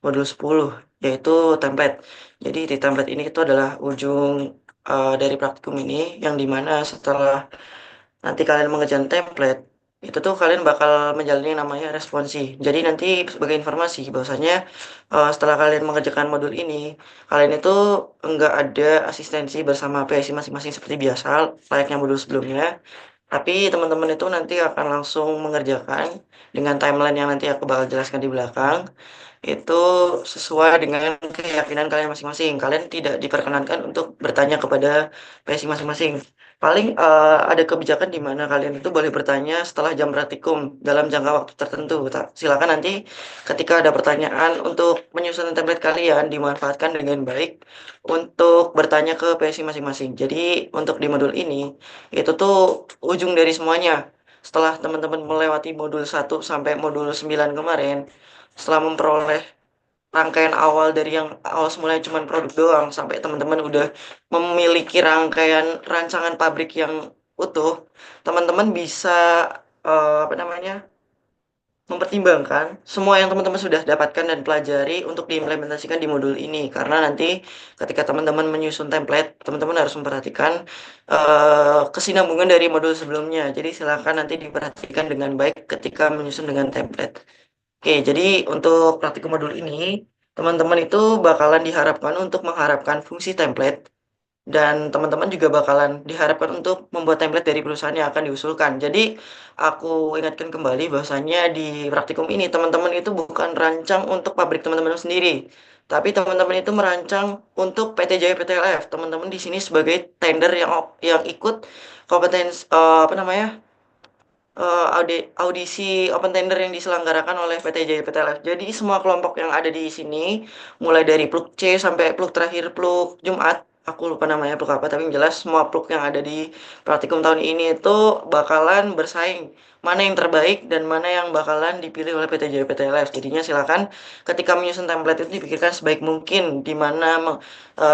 modul 10, yaitu template. Jadi di template ini itu adalah ujung dari praktikum ini, yang dimana setelah nanti kalian mengerjakan template, itu tuh kalian bakal menjalani yang namanya responsi. Jadi nanti sebagai informasi bahwasanya setelah kalian mengerjakan modul ini, kalian itu enggak ada asistensi bersama PSI masing-masing seperti biasa, layaknya modul sebelumnya. Tapi teman-teman itu nanti akan langsung mengerjakan dengan timeline yang nanti aku bakal jelaskan di belakang. Itu sesuai dengan keyakinan kalian masing-masing. Kalian tidak diperkenankan untuk bertanya kepada PSI masing-masing. Paling ada kebijakan di mana kalian itu boleh bertanya setelah jam praktikum dalam jangka waktu tertentu. Silakan nanti ketika ada pertanyaan untuk menyusun template kalian dimanfaatkan dengan baik untuk bertanya ke PSI masing-masing. Jadi untuk di modul ini itu tuh ujung dari semuanya. Setelah teman-teman melewati modul 1 sampai modul 9 kemarin, setelah memperoleh rangkaian awal dari yang awal semulanya cuma produk doang sampai teman-teman udah memiliki rangkaian rancangan pabrik yang utuh, teman-teman bisa apa namanya, mempertimbangkan semua yang teman-teman sudah dapatkan dan pelajari untuk diimplementasikan di modul ini. Karena nanti ketika teman-teman menyusun template, teman-teman harus memperhatikan kesinambungan dari modul sebelumnya. Jadi silakan nanti diperhatikan dengan baik ketika menyusun dengan template. Oke, jadi untuk praktikum modul ini, teman-teman itu bakalan diharapkan untuk mengharapkan fungsi template, dan teman-teman juga bakalan diharapkan untuk membuat template dari perusahaan yang akan diusulkan. Jadi, aku ingatkan kembali bahwasanya di praktikum ini, teman-teman itu bukan rancang untuk pabrik teman-teman sendiri, tapi teman-teman itu merancang untuk PT Jaya PTLF. Teman-teman di sini sebagai tender yang ikut kompetens apa namanya, audisi open tender yang diselenggarakan oleh PT Jaya PTLF. Jadi semua kelompok yang ada di sini, mulai dari pluk C sampai pluk terakhir pluk Jumat, aku lupa namanya pluk apa, tapi yang jelas semua pluk yang ada di praktikum tahun ini itu bakalan bersaing. Mana yang terbaik dan mana yang bakalan dipilih oleh PT Jaya PTLF. Jadinya silakan ketika menyusun template itu dipikirkan sebaik mungkin, di mana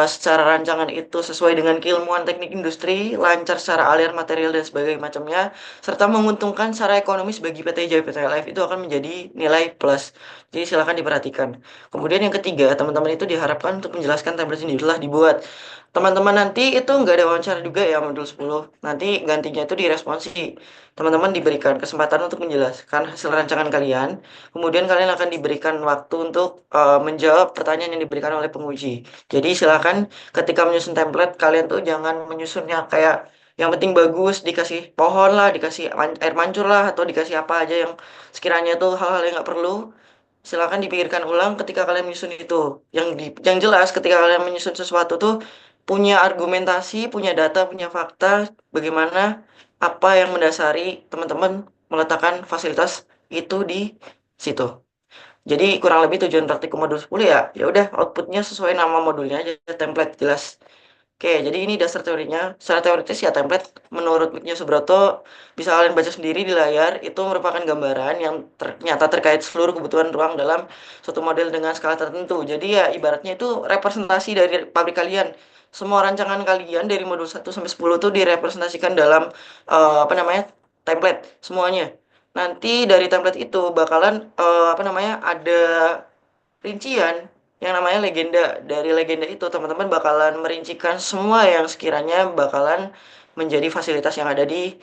secara rancangan itu sesuai dengan keilmuan teknik industri, lancar secara aliran material dan sebagainya macamnya, serta menguntungkan secara ekonomis bagi PT Jaya PTLF, itu akan menjadi nilai plus. Jadi silakan diperhatikan. Kemudian yang ketiga, teman-teman itu diharapkan untuk menjelaskan template sendiri telah dibuat. Teman-teman nanti itu nggak ada wawancara juga ya modul 10. Nanti gantinya itu di responsi. Teman-teman diberikan kesempatan untuk menjelaskan hasil rancangan kalian. Kemudian kalian akan diberikan waktu untuk menjawab pertanyaan yang diberikan oleh penguji. Jadi silakan ketika menyusun template, kalian tuh jangan menyusunnya kayak yang penting bagus, dikasih pohon lah, dikasih air mancur lah, atau dikasih apa aja yang sekiranya tuh hal-hal yang nggak perlu. Silakan dipikirkan ulang ketika kalian menyusun itu. Yang jelas ketika kalian menyusun sesuatu tuh punya argumentasi, punya data, punya fakta, bagaimana apa yang mendasari teman-teman meletakkan fasilitas itu di situ. Jadi kurang lebih tujuan praktikum modul 10 ya, ya udah outputnya sesuai nama modulnya aja, template jelas. Oke, jadi ini dasar teorinya. Secara teoritis ya template menurut Miknya Subroto bisa kalian baca sendiri di layar. Itu merupakan gambaran yang ternyata terkait seluruh kebutuhan ruang dalam suatu model dengan skala tertentu. Jadi ya ibaratnya itu representasi dari pabrik kalian. Semua rancangan kalian dari modul 1 sampai 10 tuh direpresentasikan dalam apa namanya, template semuanya. Nanti dari template itu bakalan apa namanya, ada rincian yang namanya legenda. Dari legenda itu teman-teman bakalan merincikan semua yang sekiranya bakalan menjadi fasilitas yang ada di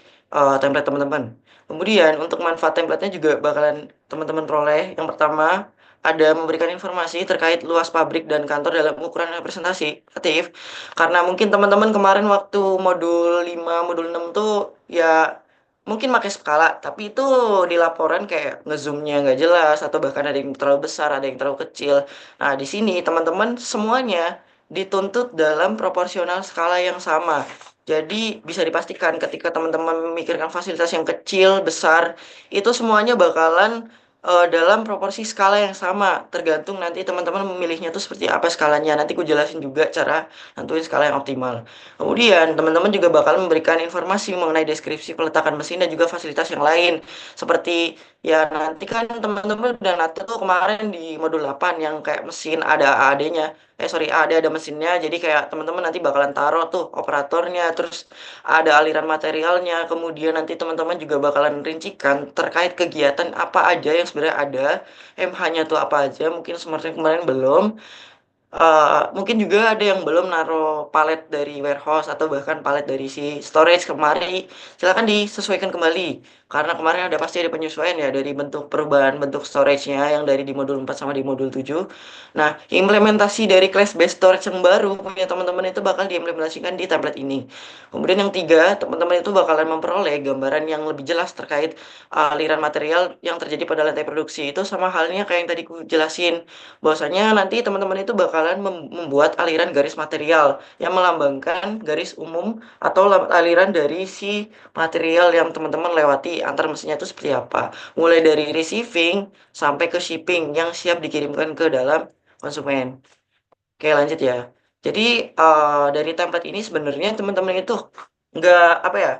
template teman-teman. Kemudian untuk manfaat templatenya juga bakalan teman-teman peroleh. Yang pertama, ada memberikan informasi terkait luas pabrik dan kantor dalam ukuran representatif. Karena mungkin teman-teman kemarin waktu modul 5 modul 6 tuh ya mungkin pakai skala, tapi itu di laporan kayak ngezoomnya nggak jelas, atau bahkan ada yang terlalu besar, ada yang terlalu kecil. Nah, di sini teman-teman semuanya dituntut dalam proporsional skala yang sama. Jadi bisa dipastikan ketika teman-teman memikirkan fasilitas yang kecil, besar, itu semuanya bakalan dalam proporsi skala yang sama. Tergantung nanti teman-teman memilihnya tuh seperti apa skalanya. Nanti aku jelasin juga cara nentuin skala yang optimal. Kemudian, teman-teman juga bakal memberikan informasi mengenai deskripsi peletakan mesin dan juga fasilitas yang lain, seperti Ya nanti kan teman-teman udah nanti tuh kemarin di modul 8 yang kayak mesin ada AAD-nya. Sorry, ada mesinnya. Jadi kayak teman-teman nanti bakalan taruh tuh operatornya, terus ada aliran materialnya. Kemudian nanti teman-teman juga bakalan rincikan terkait kegiatan apa aja yang sebenarnya ada. MH-nya tuh apa aja. Mungkin sebenarnya kemarin belum. Mungkin juga ada yang belum naruh palet dari warehouse atau bahkan palet dari si storage kemari. Silakan disesuaikan kembali. Karena kemarin ada pasti ada penyesuaian ya dari bentuk perubahan bentuk storage-nya yang dari di modul 4 sama di modul 7. Nah, implementasi dari class based storage yang baru punya teman-teman itu bakal diimplementasikan di template ini. Kemudian yang tiga, teman-teman itu bakalan memperoleh gambaran yang lebih jelas terkait aliran material yang terjadi pada lantai produksi. Itu sama halnya kayak yang tadi ku jelasin bahwasanya nanti teman-teman itu bakalan membuat aliran garis material yang melambangkan garis umum atau aliran dari si material yang teman-teman lewati antar mesinnya itu seperti apa. Mulai dari receiving sampai ke shipping yang siap dikirimkan ke dalam konsumen. Oke, lanjut ya. Jadi dari template ini sebenarnya teman-teman itu nggak apa ya,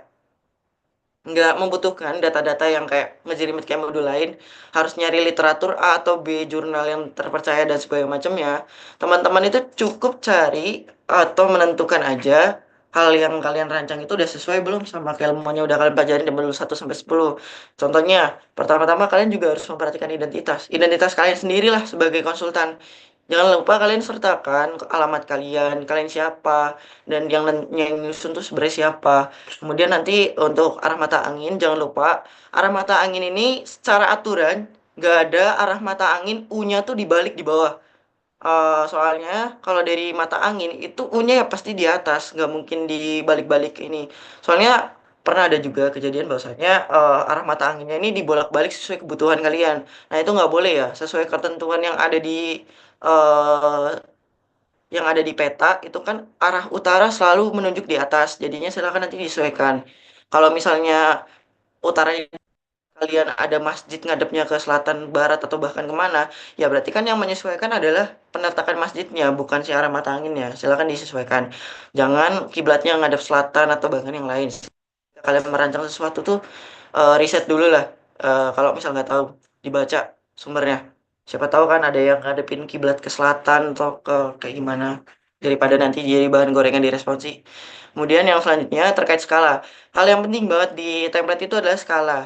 nggak membutuhkan data-data yang kayak ngejelimet kayak modul lain harus nyari literatur A atau B jurnal yang terpercaya dan sebagainya macamnya. Teman-teman itu cukup cari atau menentukan aja hal yang kalian rancang itu udah sesuai belum sama keilmuannya udah kalian pelajarin di modul 1 sampai 10. Contohnya, pertama-tama kalian juga harus memperhatikan identitas kalian sendirilah sebagai konsultan. Jangan lupa kalian sertakan alamat kalian, kalian siapa, dan yang nyusun tuh sebenarnya siapa. Kemudian nanti untuk arah mata angin, jangan lupa arah mata angin ini secara aturan nggak ada arah mata angin U-nya tuh dibalik di bawah. Soalnya kalau dari mata angin itu U-nya ya pasti di atas, nggak mungkin dibalik-balik ini. Soalnya pernah ada juga kejadian bahwasanya arah mata anginnya ini dibolak-balik sesuai kebutuhan kalian. Nah itu nggak boleh ya, sesuai ketentuan eh, yang ada di peta itu kan arah utara selalu menunjuk di atas. Jadinya silakan nanti disesuaikan. Kalau misalnya utara kalian ada masjid ngadepnya ke selatan, barat, atau bahkan kemana, ya berarti kan yang menyesuaikan adalah penetakan masjidnya, bukan si arah mata anginnya. Silakan disesuaikan. Jangan kiblatnya ngadep selatan atau bahkan yang lain. Kalian merancang sesuatu tuh riset dulu lah. Kalau misal nggak tahu, dibaca sumbernya. Siapa tahu kan ada yang ngadepin kiblat ke selatan atau ke kayak gimana. Daripada nanti jadi bahan gorengan di responsi. Kemudian yang selanjutnya terkait skala. Hal yang penting banget di template itu adalah skala.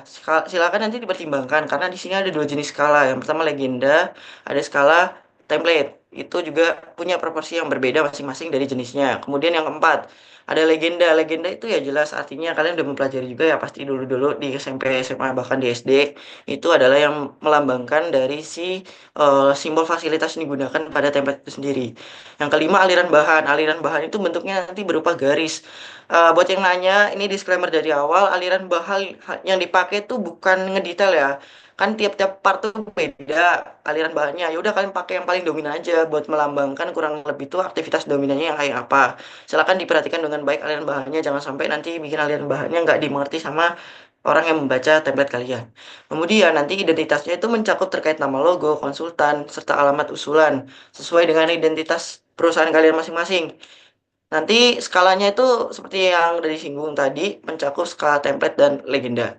Silakan nanti dipertimbangkan karena di sini ada dua jenis skala. Yang pertama legenda, ada skala template. Itu juga punya proporsi yang berbeda masing-masing dari jenisnya. Kemudian yang keempat, ada legenda. Legenda itu ya jelas artinya kalian udah mempelajari juga ya pasti dulu-dulu di SMP, SMA bahkan di SD. Itu adalah yang melambangkan dari si simbol fasilitas yang digunakan pada template itu sendiri. Yang kelima aliran bahan. Aliran bahan itu bentuknya nanti berupa garis. Buat yang nanya, ini disclaimer dari awal, aliran bahan yang dipakai tuh bukan ngedetail ya. Kan tiap-tiap part tuh beda aliran bahannya. Ya udah kalian pakai yang paling dominan aja buat melambangkan kurang lebih tuh aktivitas dominannya yang kayak apa. Silakan diperhatikan dengan baik aliran bahannya, jangan sampai nanti bikin aliran bahannya nggak dimengerti sama orang yang membaca template kalian. Kemudian nanti identitasnya itu mencakup terkait nama logo, konsultan, serta alamat usulan sesuai dengan identitas perusahaan kalian masing-masing. Nanti skalanya itu seperti yang udah disinggung tadi, mencakup skala template dan legenda.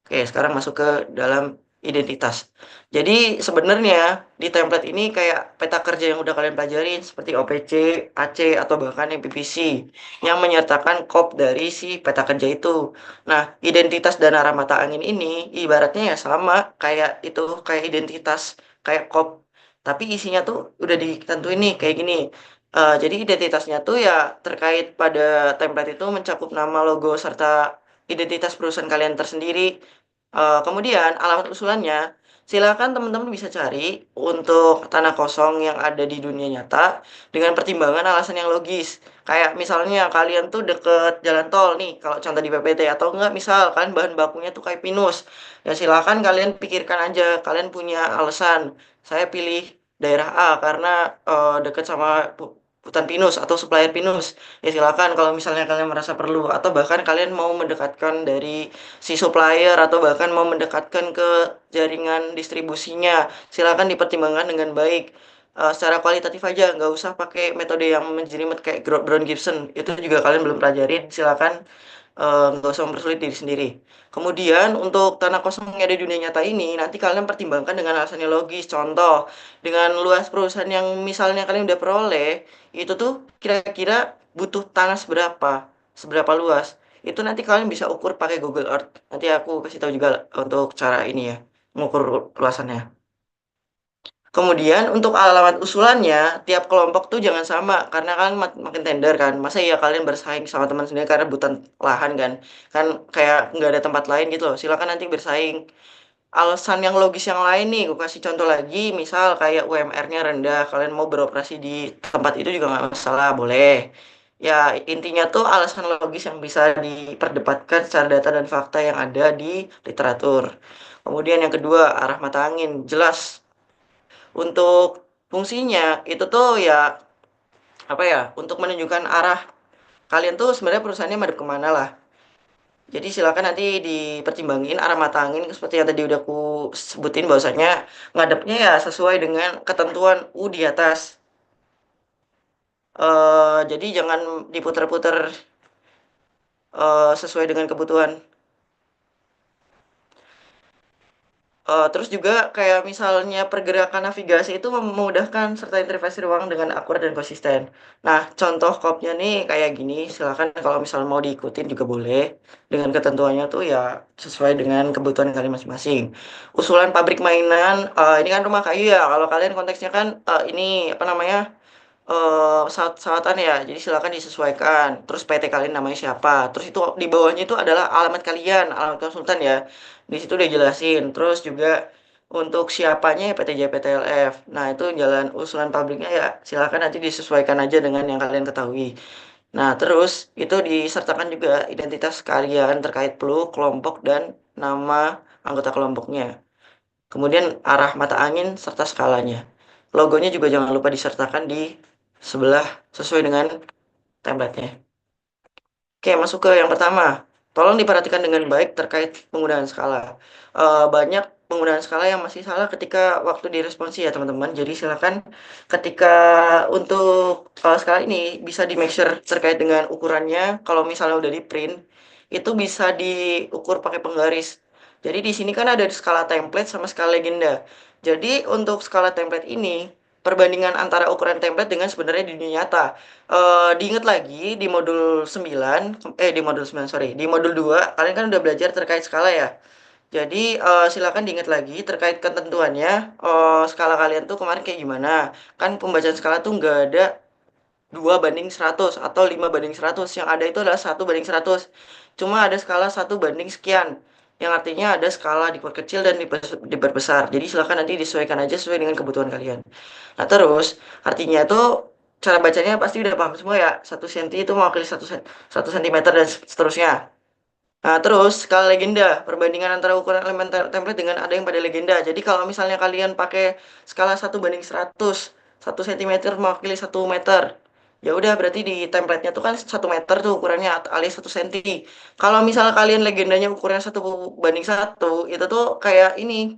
Oke, sekarang masuk ke dalam identitas. Jadi sebenarnya di template ini kayak peta kerja yang udah kalian pelajarin seperti OPC, AC, atau bahkan MPPC yang menyertakan kop dari si peta kerja itu. Nah, identitas dan arah mata angin ini ibaratnya ya sama kayak itu, kayak identitas, kayak kop. Tapi isinya tuh udah ditentuin nih kayak gini. Jadi identitasnya tuh ya terkait pada template itu mencakup nama, logo, serta identitas perusahaan kalian tersendiri. Kemudian alamat usulannya, silakan teman-teman bisa cari untuk tanah kosong yang ada di dunia nyata dengan pertimbangan alasan yang logis. Kayak misalnya kalian tuh deket jalan tol nih, kalau contoh di PPT atau enggak misal kalian bahan bakunya tuh kayak pinus. Ya silakan kalian pikirkan aja, kalian punya alasan. Saya pilih daerah A karena deket sama hutan pinus atau supplier pinus. Ya silakan kalau misalnya kalian merasa perlu atau bahkan kalian mau mendekatkan dari si supplier atau bahkan mau mendekatkan ke jaringan distribusinya, silakan dipertimbangkan dengan baik. Secara kualitatif aja, nggak usah pakai metode yang menjelimet kayak Brown Gibson. Itu juga kalian belum pelajarin, silakan nggak usah mempersulit diri sendiri. Kemudian untuk tanah kosong yang ada di dunia nyata ini, nanti kalian pertimbangkan dengan alasan yang logis. Contoh, dengan luas perusahaan yang misalnya kalian udah peroleh, itu tuh kira-kira butuh tanah seberapa luas. Itu nanti kalian bisa ukur pakai Google Earth. Nanti aku kasih tahu juga untuk cara ini ya, mengukur luasannya. Kemudian untuk alamat usulannya, tiap kelompok tuh jangan sama karena kan makin tender kan. Masa ya kalian bersaing sama teman sendiri karena butuh lahan kan? Kan kayak nggak ada tempat lain gitu loh. Silakan nanti bersaing. Alasan yang logis yang lain nih, gue kasih contoh lagi, misal kayak UMR-nya rendah, kalian mau beroperasi di tempat itu juga nggak masalah, boleh. Ya, intinya tuh alasan logis yang bisa diperdebatkan secara data dan fakta yang ada di literatur. Kemudian yang kedua, arah mata angin. Jelas untuk fungsinya itu tuh ya apa ya? Untuk menunjukkan arah kalian tuh sebenarnya perusahaannya madep kemana lah. Jadi silakan nanti dipertimbangin arah mata angin seperti yang tadi udah aku sebutin bahwasanya ngadepnya ya sesuai dengan ketentuan U di atas. Jadi jangan diputar-putar sesuai dengan kebutuhan. Terus juga kayak misalnya pergerakan navigasi itu memudahkan serta interface ruang dengan akurat dan konsisten. Nah, contoh kopnya nih kayak gini, silakan kalau misal mau diikutin juga boleh. Dengan ketentuannya tuh ya sesuai dengan kebutuhan kalian masing-masing. Usulan pabrik mainan, ini kan rumah kayu ya. Kalau kalian konteksnya kan ini apa namanya? Pesawat-pesawatan ya. Jadi silakan disesuaikan. Terus PT kalian namanya siapa? Terus itu di bawahnya itu adalah alamat kalian, alamat konsultan ya. Di situ udah jelasin. Terus juga untuk siapanya ya PT JPTLF. Nah, itu jalan usulan pabriknya ya silakan nanti disesuaikan aja dengan yang kalian ketahui. Nah, terus itu disertakan juga identitas kalian terkait peluk, kelompok, dan nama anggota kelompoknya. Kemudian arah mata angin serta skalanya. Logonya juga jangan lupa disertakan di sebelah sesuai dengan template-nya. Oke, masuk ke yang pertama. Tolong diperhatikan dengan baik terkait penggunaan skala. Banyak penggunaan skala yang masih salah ketika waktu diresponsi ya teman-teman. Jadi silakan ketika untuk skala ini bisa di make sure terkait dengan ukurannya. Kalau misalnya udah di print, itu bisa diukur pakai penggaris. Jadi di sini kan ada skala template sama skala legenda. Jadi untuk skala template ini, perbandingan antara ukuran template dengan sebenarnya di dunia nyata. Diingat lagi di modul 9, di modul 9 sorry, di modul 2 kalian kan udah belajar terkait skala ya. Jadi silakan diingat lagi terkait ketentuannya skala kalian tuh kemarin kayak gimana. Kan pembacaan skala tuh nggak ada 2:100 atau 5:100. Yang ada itu adalah 1:100. Cuma ada skala 1:sekian. Yang artinya ada skala diperkecil dan diperbesar. Jadi silakan nanti disesuaikan aja sesuai dengan kebutuhan kalian. Nah, terus artinya itu cara bacanya pasti udah paham semua ya. 1 senti itu mewakili 1 sentimeter dan seterusnya. Nah, terus skala legenda, perbandingan antara ukuran elemen template dengan ada yang pada legenda. Jadi kalau misalnya kalian pakai skala 1:100, 1 sentimeter mewakili 1 meter. Ya udah berarti di template-nya tuh kan 1 meter tuh ukurannya alias 1 senti. Kalau misalnya kalian legendanya ukurannya 1:1, itu tuh kayak ini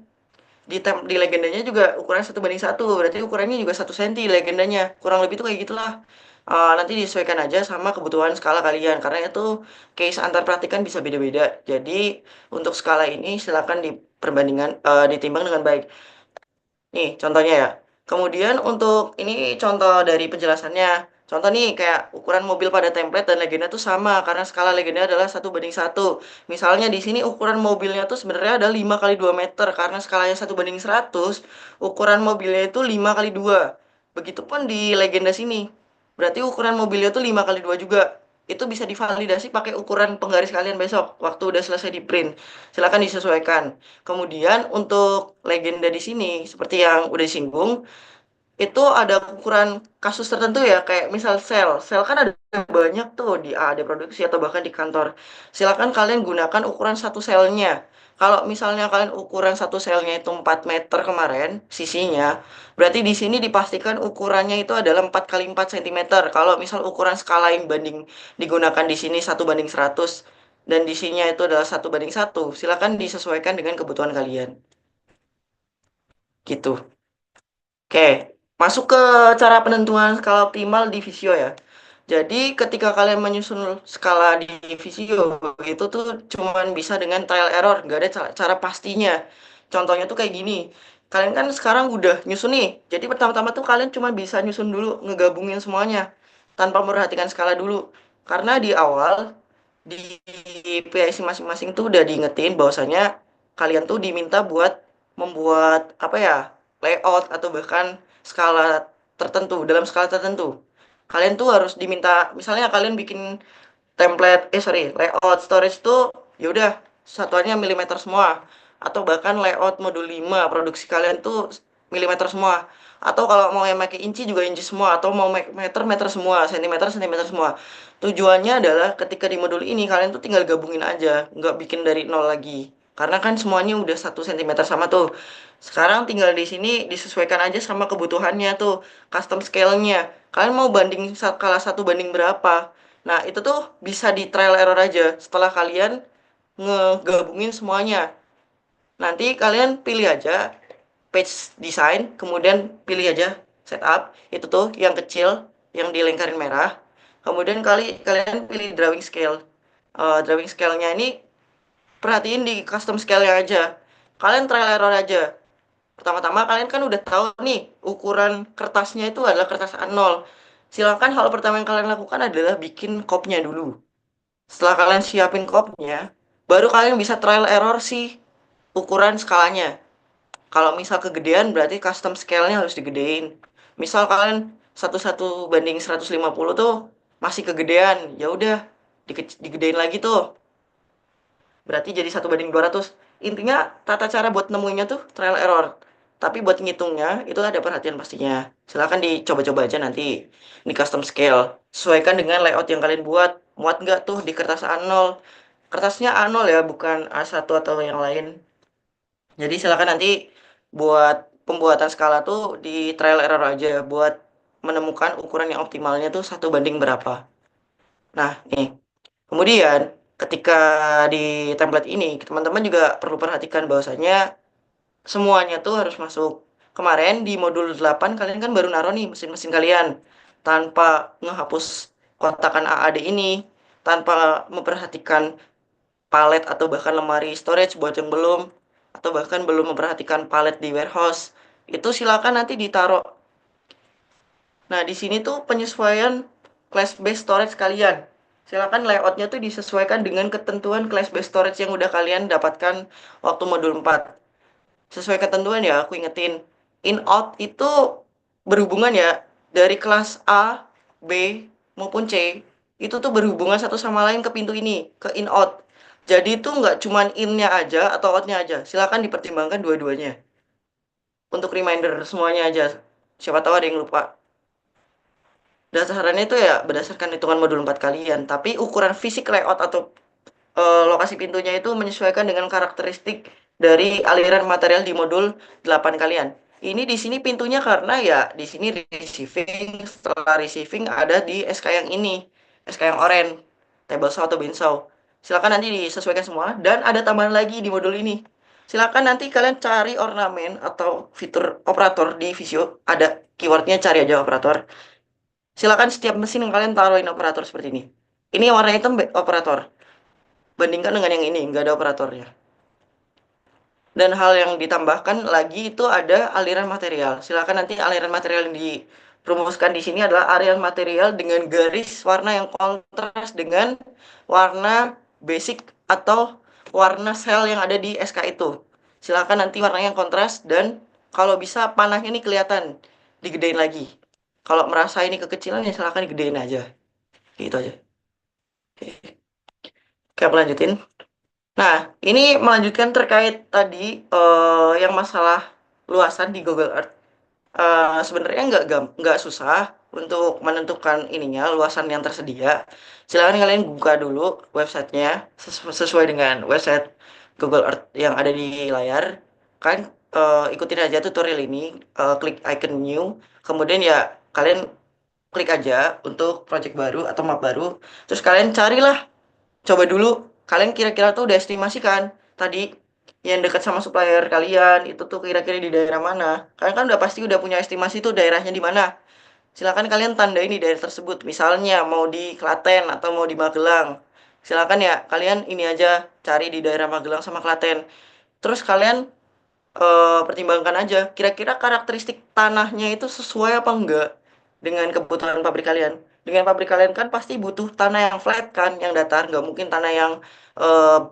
di legendanya juga ukuran 1:1, berarti ukurannya juga 1 senti legendanya, kurang lebih tuh kayak gitulah. Nanti disesuaikan aja sama kebutuhan skala kalian karena itu case antar praktik kan bisa beda-beda. Jadi untuk skala ini silakan diperbandingan ditimbang dengan baik. Nih, contohnya ya. Kemudian untuk ini contoh dari penjelasannya. Contoh nih, kayak ukuran mobil pada template dan legenda tuh sama, karena skala legenda adalah 1:1. Misalnya di sini ukuran mobilnya tuh sebenarnya ada 5 kali 2 meter, karena skalanya 1:100, ukuran mobilnya itu 5 kali 2. Begitupun di legenda sini. Berarti ukuran mobilnya tuh 5 kali 2 juga. Itu bisa divalidasi pakai ukuran penggaris kalian besok, waktu udah selesai di print. Silakan disesuaikan. Kemudian untuk legenda di sini, seperti yang udah disinggung, itu ada ukuran kasus tertentu ya, kayak misal sel. Sel kan ada banyak tuh di AD produksi atau bahkan di kantor. Silakan kalian gunakan ukuran satu selnya. Kalau misalnya kalian ukuran satu selnya itu 4 meter kemarin, sisinya, berarti di sini dipastikan ukurannya itu adalah 4 kali 4 sentimeter. Kalau misal ukuran skala yang banding digunakan di sini 1:100 dan di sininya itu adalah 1:1, silakan disesuaikan dengan kebutuhan kalian. Gitu. Oke, masuk ke cara penentuan skala optimal di Visio ya. Jadi ketika kalian menyusun skala di Visio itu tuh cuman bisa dengan trial error, nggak ada cara pastinya. Contohnya tuh kayak gini. Kalian kan sekarang udah nyusun nih. Jadi pertama-tama tuh kalian cuma bisa nyusun dulu, ngegabungin semuanya tanpa memperhatikan skala dulu. Karena di awal di PIC masing-masing tuh udah diingetin bahwasanya kalian tuh diminta buat membuat apa ya, layout atau bahkan skala tertentu, dalam skala tertentu. Kalian tuh harus diminta, misalnya kalian bikin template, layout storage tuh ya udah satuannya milimeter semua, atau bahkan layout modul 5 produksi kalian tuh milimeter semua, atau kalau mau yang pakai inci juga inci semua, atau mau meter meter semua, sentimeter sentimeter semua. Tujuannya adalah ketika di modul ini kalian tuh tinggal gabungin aja, nggak bikin dari nol lagi, karena kan semuanya udah 1 sentimeter sama tuh. Sekarang tinggal di sini disesuaikan aja sama kebutuhannya tuh, custom scale-nya. Kalian mau banding skala 1 banding berapa? Nah, itu tuh bisa di trial error aja setelah kalian ngegabungin semuanya. Nanti kalian pilih aja page design, kemudian pilih aja setup, itu tuh yang kecil, yang dilingkarin merah. Kemudian kalian pilih drawing scale. Drawing scale-nya ini perhatiin di custom scale-nya aja. Kalian trial error aja. Pertama-tama kalian kan udah tahu nih ukuran kertasnya itu adalah kertas A0. Silakan hal pertama yang kalian lakukan adalah bikin kopnya dulu. Setelah kalian siapin kopnya, baru kalian bisa trial error sih ukuran skalanya. Kalau misal kegedean berarti custom scale-nya harus digedein. Misal kalian 1:150 tuh masih kegedean, ya udah digedein lagi tuh. Berarti jadi 1:200. Intinya tata cara buat nemuinnya tuh trial error. Tapi buat ngitungnya itu ada perhatian pastinya. Silahkan dicoba-coba aja nanti di custom scale. Sesuaikan dengan layout yang kalian buat. Muat nggak tuh di kertas A0? Kertasnya A0 ya, bukan A1 atau yang lain. Jadi silakan nanti buat pembuatan skala tuh di trial error aja buat menemukan ukuran yang optimalnya tuh 1 banding berapa. Nah, nih. Kemudian ketika di template ini teman-teman juga perlu perhatikan bahwasanya semuanya tuh harus masuk. Kemarin di modul 8 kalian kan baru naruh nih mesin-mesin kalian tanpa ngehapus kotakan AAD ini, tanpa memperhatikan palet atau bahkan lemari storage buat yang belum, atau bahkan belum memperhatikan palet di warehouse. Itu silakan nanti ditaruh. Nah, di sini tuh penyesuaian class base storage kalian. Silakan layoutnya tuh disesuaikan dengan ketentuan class base storage yang udah kalian dapatkan waktu modul 4. Sesuai ketentuan ya, aku ingetin. In out itu berhubungan ya, dari kelas A, B, maupun C. Itu tuh berhubungan satu sama lain ke pintu ini, ke in out. Jadi itu nggak cuman in-nya aja atau out-nya aja. Silakan dipertimbangkan dua-duanya. Untuk reminder semuanya aja. Siapa tahu ada yang lupa. Dasarannya itu ya berdasarkan hitungan modul 4 kalian. Tapi ukuran fisik layout atau lokasi pintunya itu menyesuaikan dengan karakteristik dari aliran material di modul 8 kalian. Ini di sini pintunya karena ya di sini receiving, setelah receiving ada di SK yang ini, SK yang oranye, table saw atau bin saw. Silakan nanti disesuaikan semua dan ada tambahan lagi di modul ini. Silakan nanti kalian cari ornamen atau fitur operator di Visio, ada keywordnya cari aja operator. Silakan setiap mesin yang kalian taruhin operator seperti ini. Ini yang warna hitam operator. Bandingkan dengan yang ini, nggak ada operatornya. Dan hal yang ditambahkan lagi itu ada aliran material. Silakan nanti aliran material yang dirumuskan di sini adalah aliran material dengan garis warna yang kontras dengan warna basic atau warna sel yang ada di SK itu. Silakan nanti warnanya yang kontras dan kalau bisa panahnya ini kelihatan, digedein lagi. Kalau merasa ini kekecilan ya silakan digedein aja. Gitu aja. Oke, aku lanjutin. Nah, ini melanjutkan terkait tadi yang masalah luasan di Google Earth. Sebenarnya nggak susah untuk menentukan ininya luasan yang tersedia. Silakan kalian buka dulu websitenya sesuai dengan website Google Earth yang ada di layar. Kan ikutin aja tutorial ini, klik icon new, kemudian ya kalian klik aja untuk project baru atau map baru. Terus kalian carilah. Coba dulu, kalian kira-kira tuh udah estimasi kan? Tadi yang dekat sama supplier kalian itu tuh kira-kira di daerah mana? Kalian kan udah pasti udah punya estimasi tuh daerahnya di mana. silakan kalian tandain di daerah tersebut. Misalnya mau di Klaten atau mau di Magelang. Silakan ya, kalian ini aja cari di daerah Magelang sama Klaten. Terus kalian pertimbangkan aja kira-kira karakteristik tanahnya itu sesuai apa enggak dengan kebutuhan pabrik kalian. Dengan pabrik kalian kan pasti butuh tanah yang flat kan, yang datar, nggak mungkin tanah yang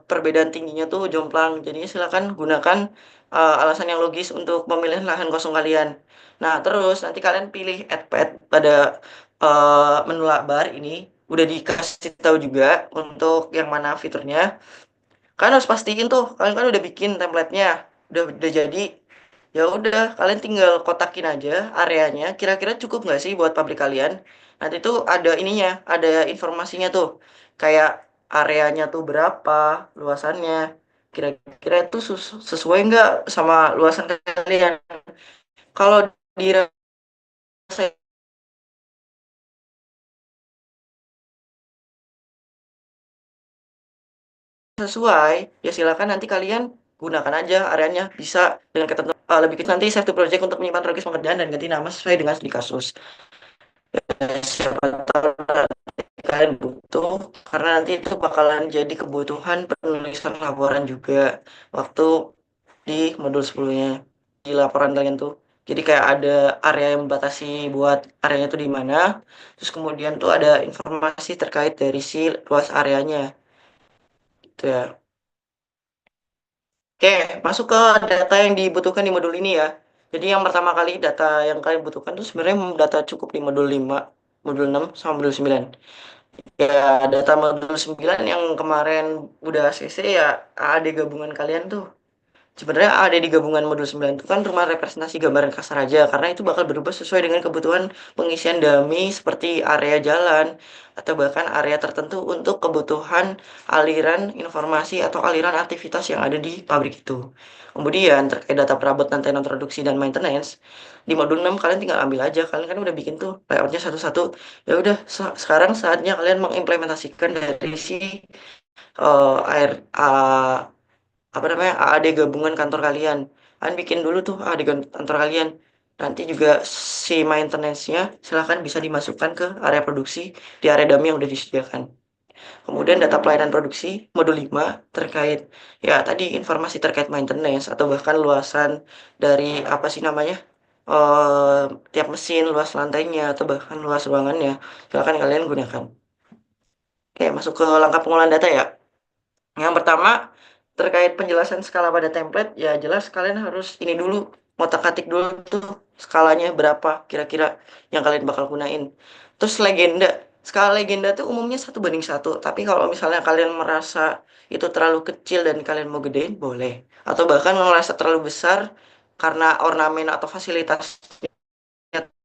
perbedaan tingginya tuh jomplang. Jadi silakan gunakan alasan yang logis untuk memilih lahan kosong kalian. Nah, terus nanti kalian pilih add pad pada menu bar ini. Udah dikasih tahu juga untuk yang mana fiturnya. Kalian harus pastiin tuh, kalian kan udah bikin template-nya, udah jadi. Ya udah, kalian tinggal kotakin aja areanya. Kira-kira cukup nggak sih buat pabrik kalian? Nanti tuh ada ininya, ada informasinya tuh. Kayak areanya tuh berapa, luasannya. Kira-kira itu sesuai nggak sama luasan kalian? Kalau dirasa sesuai, ya silakan nanti kalian gunakan aja areanya. Bisa dengan ketentuan lebih kecil nanti save to project untuk menyimpan progres pengerjaan dan ganti nama sesuai dengan studi kasus. Siapa tahu kalian butuh karena nanti itu bakalan jadi kebutuhan penulisan laporan juga waktu di modul 10-nya di laporan kalian tuh. Jadi kayak ada area yang membatasi buat areanya tuh di mana. Terus kemudian tuh ada informasi terkait dari si luas areanya gitu ya. Oke, masuk ke data yang dibutuhkan di modul ini ya. Jadi yang pertama kali data yang kalian butuhkan tuh sebenarnya data cukup di modul 5, modul 6 sama modul 9. Ya, data modul 9 yang kemarin udah CC ya AD gabungan kalian tuh. Sebenarnya ada di gabungan modul 9 itu kan cuma representasi gambaran kasar aja karena itu bakal berubah sesuai dengan kebutuhan pengisian dummy seperti area jalan atau bahkan area tertentu untuk kebutuhan aliran informasi atau aliran aktivitas yang ada di pabrik itu. Kemudian terkait data perabot dan tenan produksi dan maintenance di modul 6 kalian tinggal ambil aja, kalian kan udah bikin tuh layoutnya satu-satu. Ya udah sekarang saatnya kalian mengimplementasikan dari si air apa namanya AAD gabungan kantor kalian. Kalian bikin dulu tuh AAD kantor kalian. Nanti juga si maintenance-nya silahkan bisa dimasukkan ke area produksi di area dummy yang udah disediakan. Kemudian data pelayanan produksi modul 5 terkait ya tadi informasi terkait maintenance atau bahkan luasan dari apa sih namanya eh tiap mesin, luas lantainya atau bahkan luas ruangannya. Silahkan kalian gunakan. Oke, masuk ke langkah pengolahan data ya. Yang pertama, terkait penjelasan skala pada template, ya jelas kalian harus ini dulu, ngotak-atik dulu tuh skalanya berapa kira-kira yang kalian bakal gunain. Terus legenda, skala legenda tuh umumnya 1:1, tapi kalau misalnya kalian merasa itu terlalu kecil dan kalian mau gedein, boleh. Atau bahkan merasa terlalu besar karena ornamen atau fasilitasnya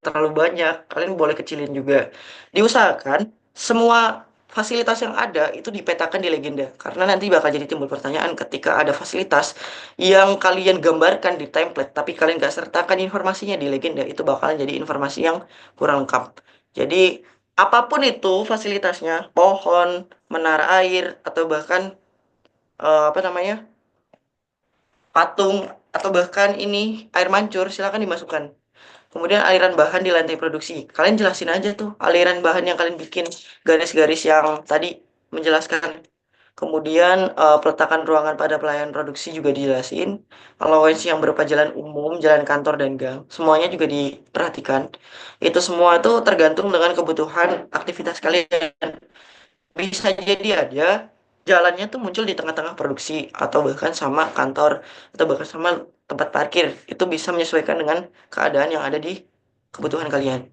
terlalu banyak, kalian boleh kecilin juga. Diusahakan semua fasilitas yang ada itu dipetakan di legenda, karena nanti bakal jadi timbul pertanyaan ketika ada fasilitas yang kalian gambarkan di template, tapi kalian gak sertakan informasinya di legenda, itu bakalan jadi informasi yang kurang lengkap. Jadi apapun itu fasilitasnya, pohon, menara air, atau bahkan apa namanya patung, atau bahkan ini air mancur, silakan dimasukkan. Kemudian aliran bahan di lantai produksi. Kalian jelasin aja tuh aliran bahan yang kalian bikin. Garis-garis yang tadi menjelaskan. Kemudian peletakan ruangan pada pelayanan produksi juga dijelasin. Allowance yang berupa jalan umum, jalan kantor, dan gang. Semuanya juga diperhatikan. Itu semua itu tergantung dengan kebutuhan aktivitas kalian. Bisa jadi aja jalannya tuh muncul di tengah-tengah produksi atau bahkan sama kantor atau bahkan sama tempat parkir. Itu bisa menyesuaikan dengan keadaan yang ada di kebutuhan kalian.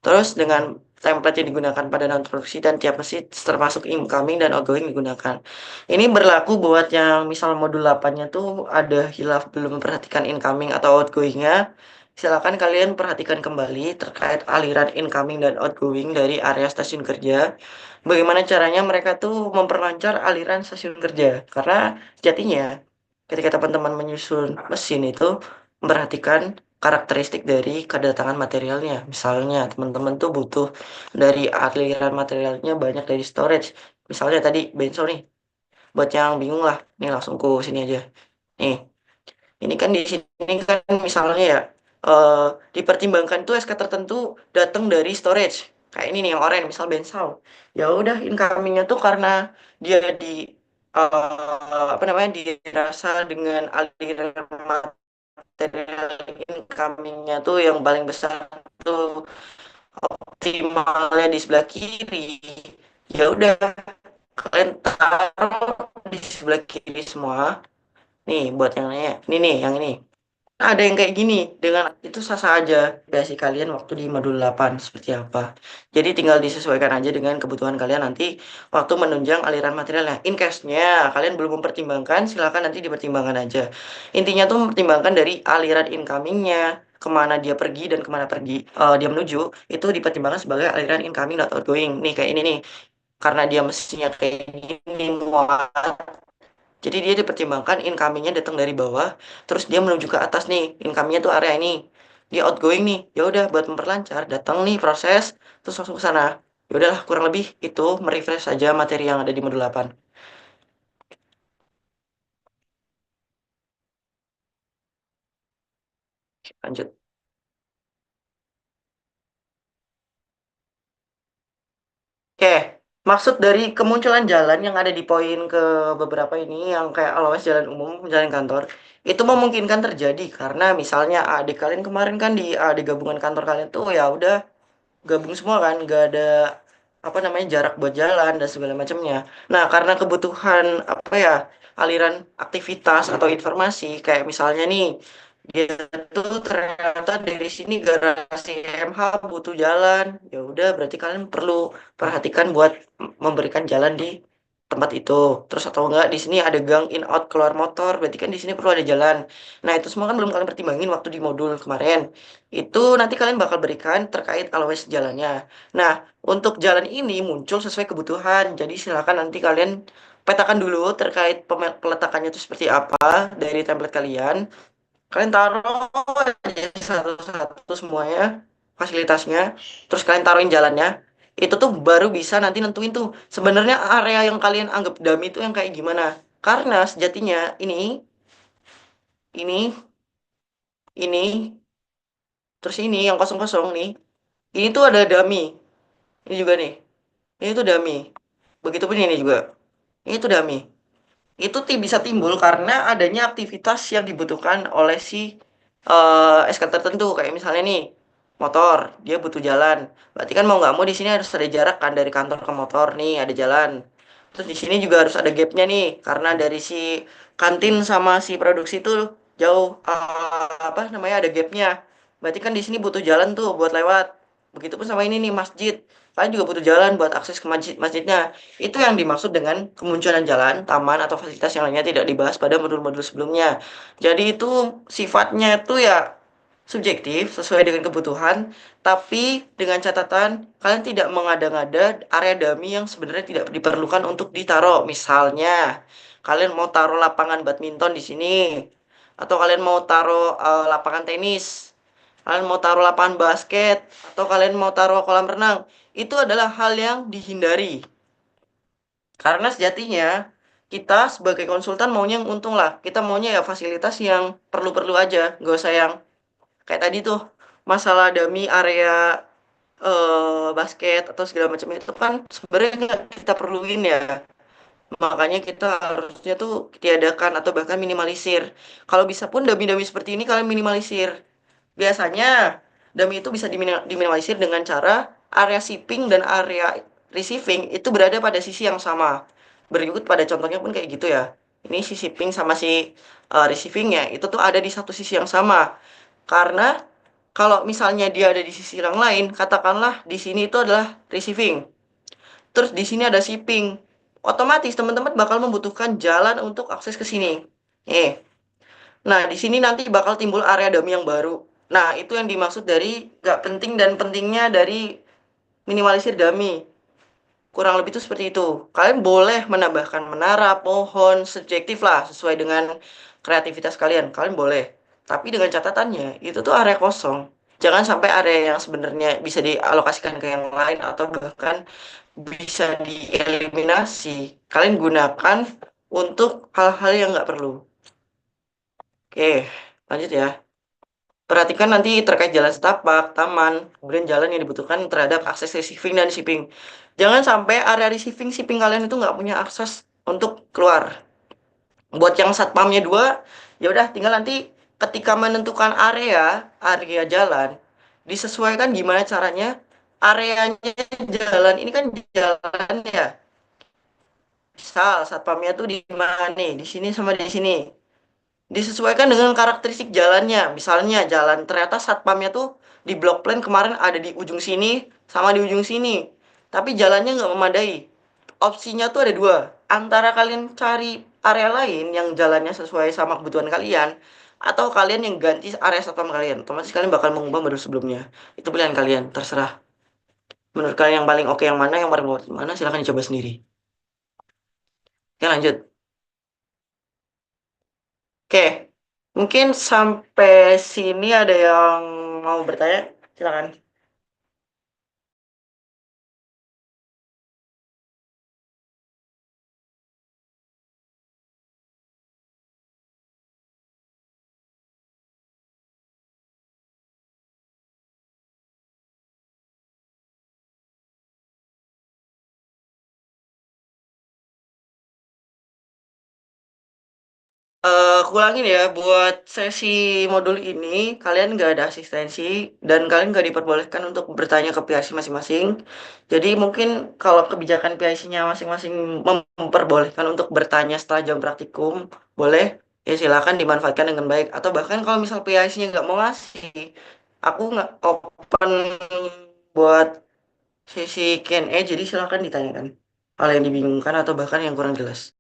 Terus dengan template yang digunakan pada non produksi dan tiap mesin termasuk incoming dan outgoing digunakan. Ini berlaku buat yang misal modul 8-nya tuh ada hilaf belum memperhatikan incoming atau outgoing-nya. Silakan kalian perhatikan kembali terkait aliran incoming dan outgoing dari area stasiun kerja. Bagaimana caranya mereka tuh memperlancar aliran stasiun kerja. Karena sejatinya ketika teman-teman menyusun mesin itu memperhatikan karakteristik dari kedatangan materialnya. Misalnya teman-teman tuh butuh dari aliran materialnya banyak dari storage. Misalnya tadi benso nih. Buat yang bingung lah, nih langsung ke sini aja. Nih, ini kan di sini kan misalnya ya eh, dipertimbangkan tuh SK tertentu datang dari storage. Kayak ini nih yang oranye, misal Bensound. Ya udah incomingnya tuh karena dia apa namanya dirasa dengan aliran material incomingnya tuh yang paling besar tuh optimalnya di sebelah kiri. Ya udah kalian taruh di sebelah kiri semua. Nih buat yang nanya. Ini nih yang ini. Ada yang kayak gini, dengan itu sah-sah aja versi kalian waktu di modul 8 seperti apa. Jadi tinggal disesuaikan aja dengan kebutuhan kalian nanti waktu menunjang aliran materialnya. In case-nya kalian belum mempertimbangkan, silakan nanti dipertimbangkan aja. Intinya tuh mempertimbangkan dari aliran incoming-nya, kemana dia pergi dan kemana dia menuju, itu dipertimbangkan sebagai aliran incoming atau outgoing. Nih kayak ini nih, karena dia mestinya kayak gini, jadi dia dipertimbangkan incomingnya datang dari bawah, terus dia menuju ke atas nih, incomingnya tuh area ini. Dia outgoing nih, ya udah buat memperlancar, datang nih proses, terus masuk ke sana. Ya udahlah kurang lebih itu merefresh saja materi yang ada di modul 8. Lanjut. Oke, maksud dari kemunculan jalan yang ada di poin ke beberapa ini, yang kayak always jalan umum, jalan kantor, itu memungkinkan terjadi karena misalnya adik kalian kemarin kan di gabungan kantor kalian tuh ya udah gabung semua kan, nggak ada apa namanya jarak buat jalan dan segala macamnya. Nah, karena kebutuhan apa ya aliran aktivitas atau informasi kayak misalnya nih dia tuh ternyata dari sini garasi MH butuh jalan, ya udah berarti kalian perlu perhatikan buat memberikan jalan di tempat itu. Terus atau enggak di sini ada gang in out keluar motor, berarti kan di sini perlu ada jalan. Nah, itu semua kan belum kalian pertimbangin waktu di modul kemarin. Itu nanti kalian bakal berikan terkait always jalannya. Nah, untuk jalan ini muncul sesuai kebutuhan. Jadi silakan nanti kalian petakan dulu terkait peletakannya itu seperti apa dari template kalian. Kalian taruh aja satu-satu semuanya, fasilitasnya. Terus kalian taruhin jalannya. Itu tuh baru bisa nanti nentuin tuh sebenarnya area yang kalian anggap dummy itu yang kayak gimana. Karena sejatinya ini, terus ini yang kosong-kosong nih. Ini tuh ada dummy. Ini juga nih. Ini tuh dummy. Begitupun ini juga. Ini tuh dummy. Itu bisa timbul karena adanya aktivitas yang dibutuhkan oleh si SK tertentu. Kayak misalnya nih, motor, dia butuh jalan. Berarti kan mau nggak mau di sini harus ada jarak kan dari kantor ke motor nih, ada jalan. Terus di sini juga harus ada gapnya nih, karena dari si kantin sama si produksi itu jauh apa namanya ada gapnya. Berarti kan di sini butuh jalan tuh buat lewat. Begitupun sama ini nih masjid. Kalian juga butuh jalan buat akses ke masjidnya. Itu yang dimaksud dengan kemunculan jalan, taman, atau fasilitas yang lainnya tidak dibahas pada modul-modul sebelumnya. Jadi itu sifatnya itu ya subjektif sesuai dengan kebutuhan, tapi dengan catatan kalian tidak mengada-ngada area dummy yang sebenarnya tidak diperlukan untuk ditaruh. Misalnya, kalian mau taruh lapangan badminton di sini, atau kalian mau taruh lapangan tenis, kalian mau taruh lapangan basket, atau kalian mau taruh kolam renang. Itu adalah hal yang dihindari. Karena sejatinya kita sebagai konsultan maunya yang untung lah. Kita maunya ya fasilitas yang perlu-perlu aja. Nggak usah yang kayak tadi tuh masalah dummy area basket atau segala macam itu kan sebenarnya nggak kita perluin ya. Makanya kita harusnya tuh tiadakan atau bahkan minimalisir. Kalau bisa pun dummy-dummy seperti ini kalian minimalisir. Biasanya dummy itu bisa diminimalisir dengan cara area shipping dan area receiving itu berada pada sisi yang sama. Berikut pada contohnya pun kayak gitu ya. Ini si shipping sama si receivingnya itu tuh ada di satu sisi yang sama. Karena kalau misalnya dia ada di sisi yang lain, katakanlah di sini itu adalah receiving. Terus di sini ada shipping. Otomatis teman-teman bakal membutuhkan jalan untuk akses ke sini. Eh, nah di sini nanti bakal timbul area dummy yang baru. Nah, itu yang dimaksud dari gak penting dan pentingnya dari minimalisir dummy. Kurang lebih itu seperti itu. Kalian boleh menambahkan menara, pohon, subjektif lah, sesuai dengan kreativitas kalian. Kalian boleh. Tapi dengan catatannya, itu tuh area kosong. Jangan sampai area yang sebenarnya bisa dialokasikan ke yang lain atau bahkan bisa dieliminasi. Kalian gunakan untuk hal-hal yang nggak perlu. Oke, lanjut ya. Perhatikan nanti terkait jalan setapak, taman, kemudian jalan yang dibutuhkan terhadap akses receiving dan shipping. Jangan sampai area receiving kalian itu nggak punya akses untuk keluar. Buat yang satpamnya dua, ya udah tinggal nanti ketika menentukan area jalan, disesuaikan gimana caranya areanya jalan ini kan jalan ya. Misal satpamnya tuh di mana nih? Di sini sama di sini. Disesuaikan dengan karakteristik jalannya. Misalnya jalan ternyata satpamnya tuh di blok plan kemarin ada di ujung sini sama di ujung sini. Tapi jalannya nggak memadai. Opsinya tuh ada dua. Antara kalian cari area lain yang jalannya sesuai sama kebutuhan kalian. Atau kalian yang ganti area satpam kalian. Otomatis kalian bakal mengubah baru sebelumnya. Itu pilihan kalian, terserah. Menurut kalian yang paling oke yang mana, yang paling worth mana, silahkan dicoba sendiri. Oke lanjut. Oke, mungkin sampai sini ada yang mau bertanya? Silakan. Aku ulangin ya, buat sesi modul ini, kalian nggak ada asistensi, dan kalian nggak diperbolehkan untuk bertanya ke PIC masing-masing. Jadi mungkin kalau kebijakan PIC-nya masing-masing memperbolehkan untuk bertanya setelah jam praktikum, boleh, ya silakan dimanfaatkan dengan baik. Atau bahkan kalau misal PIC-nya nggak mau ngasih, aku nggak open buat sesi Q&A, jadi silakan ditanyakan hal yang dibingungkan atau bahkan yang kurang jelas.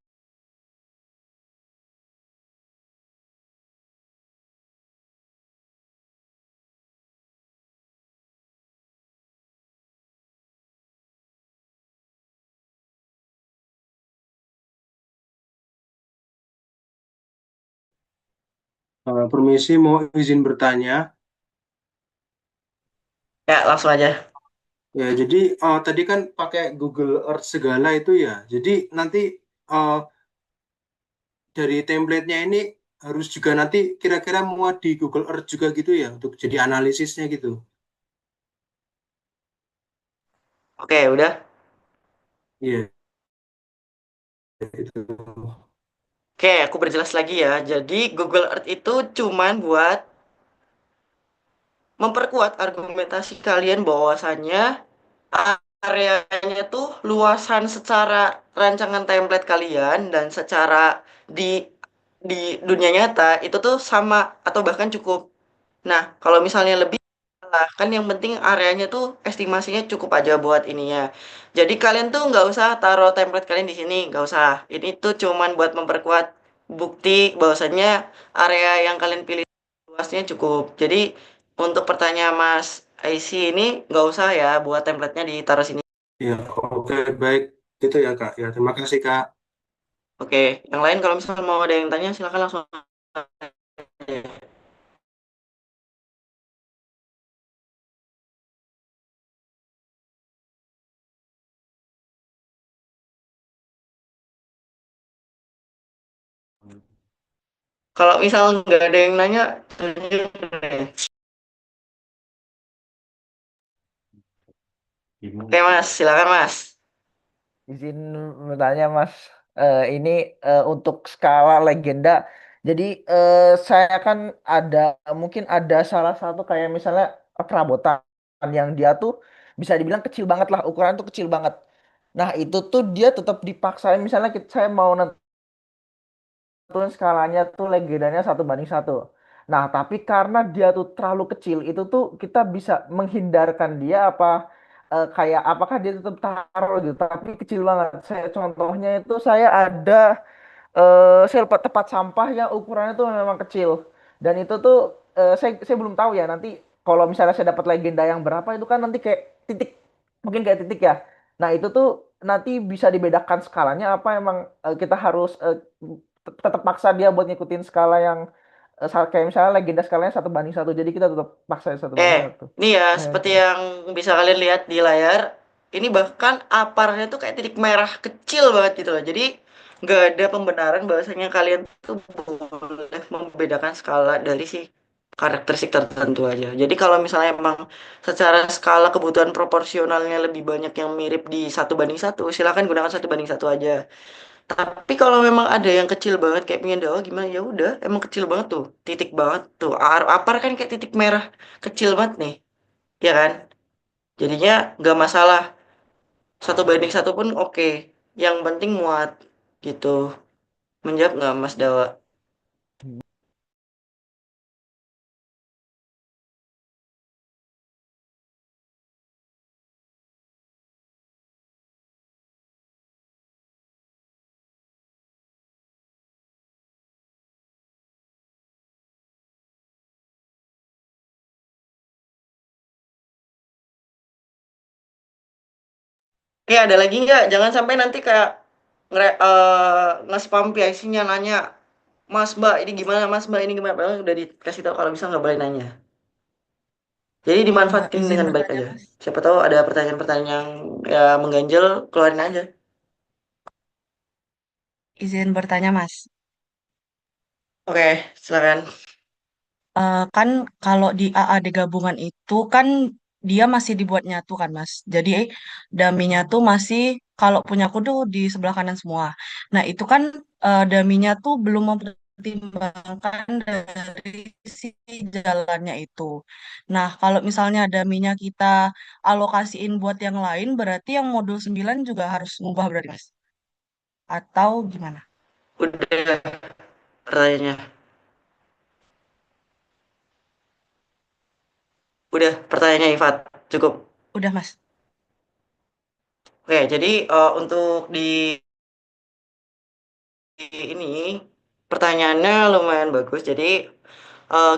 Permisi, mau izin bertanya. Ya, langsung aja. Ya, jadi tadi kan pakai Google Earth segala itu ya. Jadi nanti uh, dari template-nya ini harus juga nanti kira-kira muat di Google Earth juga gitu ya untuk jadi analisisnya gitu. Oke, udah. Iya, itu. Oke, aku berjelas lagi ya. Jadi Google Earth itu cuman buat memperkuat argumentasi kalian bahwasannya areanya tuh luasan secara rancangan template kalian dan secara di di dunia nyata itu tuh sama atau bahkan cukup. Nah, kalau misalnya lebih lah, kan yang penting areanya tuh estimasinya cukup aja buat ininya. Jadi kalian tuh nggak usah taruh template kalian di sini, nggak usah. Ini tuh cuman buat memperkuat bukti bahwasannya area yang kalian pilih luasnya cukup. Jadi untuk pertanyaan Mas IC ini nggak usah ya buat template-nya ditaruh sini. Ya, oke, baik. Gitu ya, Kak. Ya, terima kasih, Kak. Oke, yang lain kalau misalnya mau ada yang tanya silakan langsung aja. Kalau misal nggak ada yang nanya, tunjuk deh. Oke Mas, silakan Mas. Izin bertanya Mas, ini untuk skala legenda. Jadi saya kan ada mungkin ada salah satu kayak misalnya perabotan yang dia tuh bisa dibilang kecil banget lah, ukuran tuh kecil banget. Nah itu tuh dia tetap dipaksain misalnya saya mau tentuin skalanya tuh legendanya 1:1. Nah tapi karena dia tuh terlalu kecil itu tuh kita bisa menghindarkan dia apa kayak apakah dia tetap taruh gitu tapi kecil banget. Saya contohnya itu saya ada sel tempat sampah yang ukurannya tuh memang kecil dan itu tuh saya belum tahu ya nanti kalau misalnya saya dapat legenda yang berapa itu kan nanti kayak titik mungkin kayak titik ya. Nah itu tuh nanti bisa dibedakan skalanya apa emang kita harus tetap paksa dia buat ngikutin skala yang kayak misalnya legenda skalanya 1:1 jadi kita tetap paksa satu banding satu. Ini ya, Nah, seperti itu. yang bisa kalian lihat di layar, ini bahkan aparnya tuh kayak titik merah kecil banget gitu loh. Jadi nggak ada pembenaran bahwasanya kalian tuh boleh membedakan skala dari si karakteristik tertentu aja. Jadi kalau misalnya emang secara skala kebutuhan proporsionalnya lebih banyak yang mirip di 1:1, silakan gunakan 1:1 aja. Tapi kalau memang ada yang kecil banget kayak pengen dawa gimana ya udah, emang kecil banget tuh, titik banget tuh. Apar kan kayak titik merah kecil banget nih, ya kan? Jadinya nggak masalah. 1:1 pun oke. Yang penting muat gitu. Menjawab nggak Mas Dawa? Ada lagi nggak? Jangan sampai nanti kayak nge-spam PIC-nya nanya, Mas Mbak ini gimana, Mas Mbak ini gimana? Padahal udah dikasih tahu kalau bisa nggak boleh nanya. Jadi dimanfaatin Izin dengan baik bertanya, aja. Mas. Siapa tahu ada pertanyaan-pertanyaan yang ya mengganjal, keluarin aja. Izin bertanya, Mas. Oke, silakan. Kan kalau di AAD gabungan itu kan dia masih dibuat nyatu kan, Mas. Jadi daminya tuh masih kalau punya aku tuh di sebelah kanan semua. Nah, itu kan daminya tuh belum mempertimbangkan dari si jalannya itu. Nah, kalau misalnya daminya kita alokasiin buat yang lain, berarti yang modul 9 juga harus ngubah berarti, Mas. Atau gimana? Udah pertanyaannya. Udah pertanyaannya Ifat. Cukup. Udah, Mas. Oke, jadi untuk di ini pertanyaannya lumayan bagus. Jadi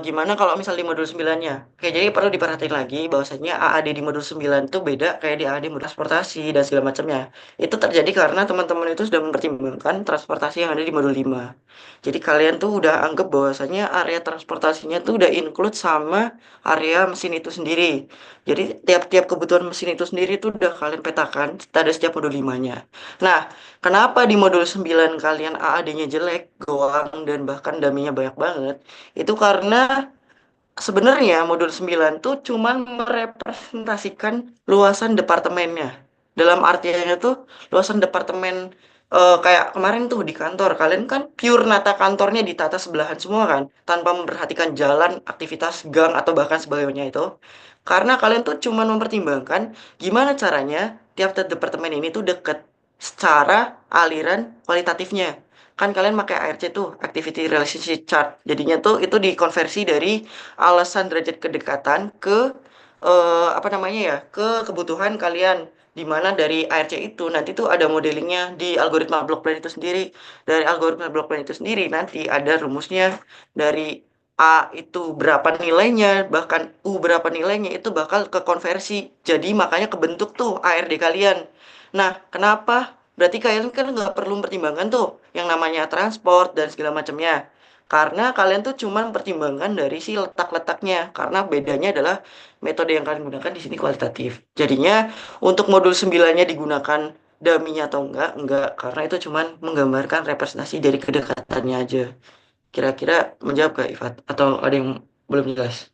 gimana kalau misal di modul 9-nya? Oke, jadi perlu diperhatiin lagi bahwasanya AAD di modul 9 itu beda kayak di AAD modul transportasi dan segala macamnya. Itu terjadi karena teman-teman itu sudah mempertimbangkan transportasi yang ada di modul 5. Jadi kalian tuh udah anggap bahwasanya area transportasinya tuh udah include sama area mesin itu sendiri. Jadi tiap-tiap kebutuhan mesin itu sendiri tuh udah kalian petakan pada setiap modul 5-nya. Nah, kenapa di modul 9 kalian AAD-nya jelek, goang, dan bahkan daminya banyak banget? Itu karena sebenarnya modul 9 tuh cuman merepresentasikan luasan departemennya. Dalam artiannya tuh luasan departemen kayak kemarin tuh di kantor. Kalian kan pure nata kantornya ditata sebelahan semua kan. Tanpa memperhatikan jalan, aktivitas gang, atau bahkan sebagainya itu. Karena kalian tuh cuman mempertimbangkan gimana caranya tiap-tiap departemen ini tuh deket secara aliran kualitatifnya. Kan kalian pakai ARC tuh, Activity Relationship Chart. Jadinya tuh itu dikonversi dari alasan derajat kedekatan ke apa namanya ya, ke kebutuhan kalian. Di mana dari ARC itu nanti tuh ada modelingnya di algoritma block plan itu sendiri. Dari algoritma block plan itu sendiri nanti ada rumusnya dari A itu berapa nilainya, bahkan U berapa nilainya itu bakal ke konversi. Jadi makanya kebentuk tuh ARD kalian. Nah, kenapa? Berarti kalian kan nggak perlu mempertimbangkan tuh yang namanya transport dan segala macamnya. Karena kalian tuh cuma mempertimbangkan dari si letak-letaknya. Karena bedanya adalah metode yang kalian gunakan di sini kualitatif. Jadinya untuk modul 9-nya digunakan daminya atau enggak. Karena itu cuma menggambarkan representasi dari kedekatannya aja. Kira-kira menjawab gak Ifat? Atau ada yang belum jelas?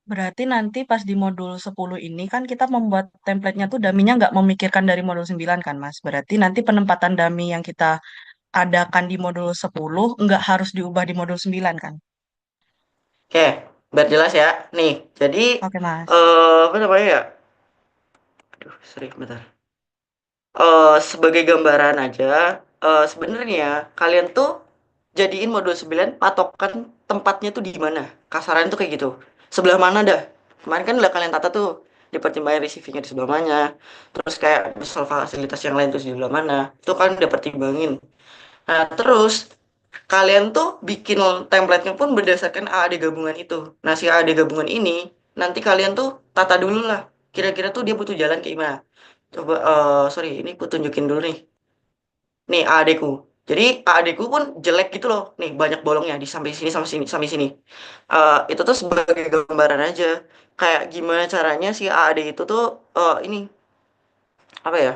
Berarti nanti pas di modul 10 ini kan kita membuat template-nya tuh daminya nggak memikirkan dari modul 9 kan, Mas. Berarti nanti penempatan dami yang kita adakan di modul 10 nggak harus diubah di modul 9 kan? Oke, biar jelas ya. Nih, jadi Oke, Mas. apa namanya ya? Aduh, sorry, bentar. Sebagai gambaran aja, sebenarnya kalian tuh jadiin modul 9 patokan tempatnya tuh di mana. Kasaran tuh kayak gitu. Sebelah mana dah? Kemarin kan udah kalian tata tuh dipertimbangkan receivingnya di sebelah mana. Terus kayak misal fasilitas yang lain tuh di sebelah mana. Itu kan udah pertimbangin. Nah, terus kalian tuh bikin template-nya pun berdasarkan AAD gabungan itu. Nah, si AAD gabungan ini nanti kalian tuh tata dulu lah. Kira-kira tuh dia butuh jalan kayak gimana. Coba, sorry, ini aku tunjukin dulu nih. Nih, AAD-ku. Jadi, AAD-ku pun jelek gitu loh. Nih, banyak bolongnya di sampai sini, sampai sini, sampai sini. Itu tuh sebagai gambaran aja. Kayak gimana caranya si AAD itu tuh, ini, apa ya,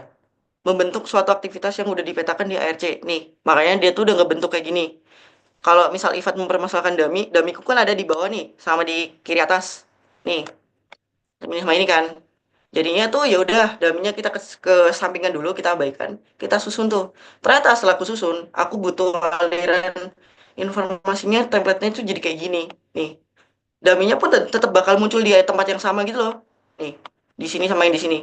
membentuk suatu aktivitas yang udah dipetakan di ARC. Nih, makanya dia tuh udah ngebentuk kayak gini. kalau misal Ifat mempermasalahkan damiku kan ada di bawah nih, sama di kiri atas. Nih, sama ini kan. Jadinya tuh ya udah daminya kita ke sampingkan dulu, kita abaikan, kita susun tuh. Ternyata setelah aku susun, aku butuh aliran informasinya, template-nya tuh jadi kayak gini. Nih, daminya pun tetap bakal muncul di tempat yang sama gitu loh. Nih, di sini sama yang di sini.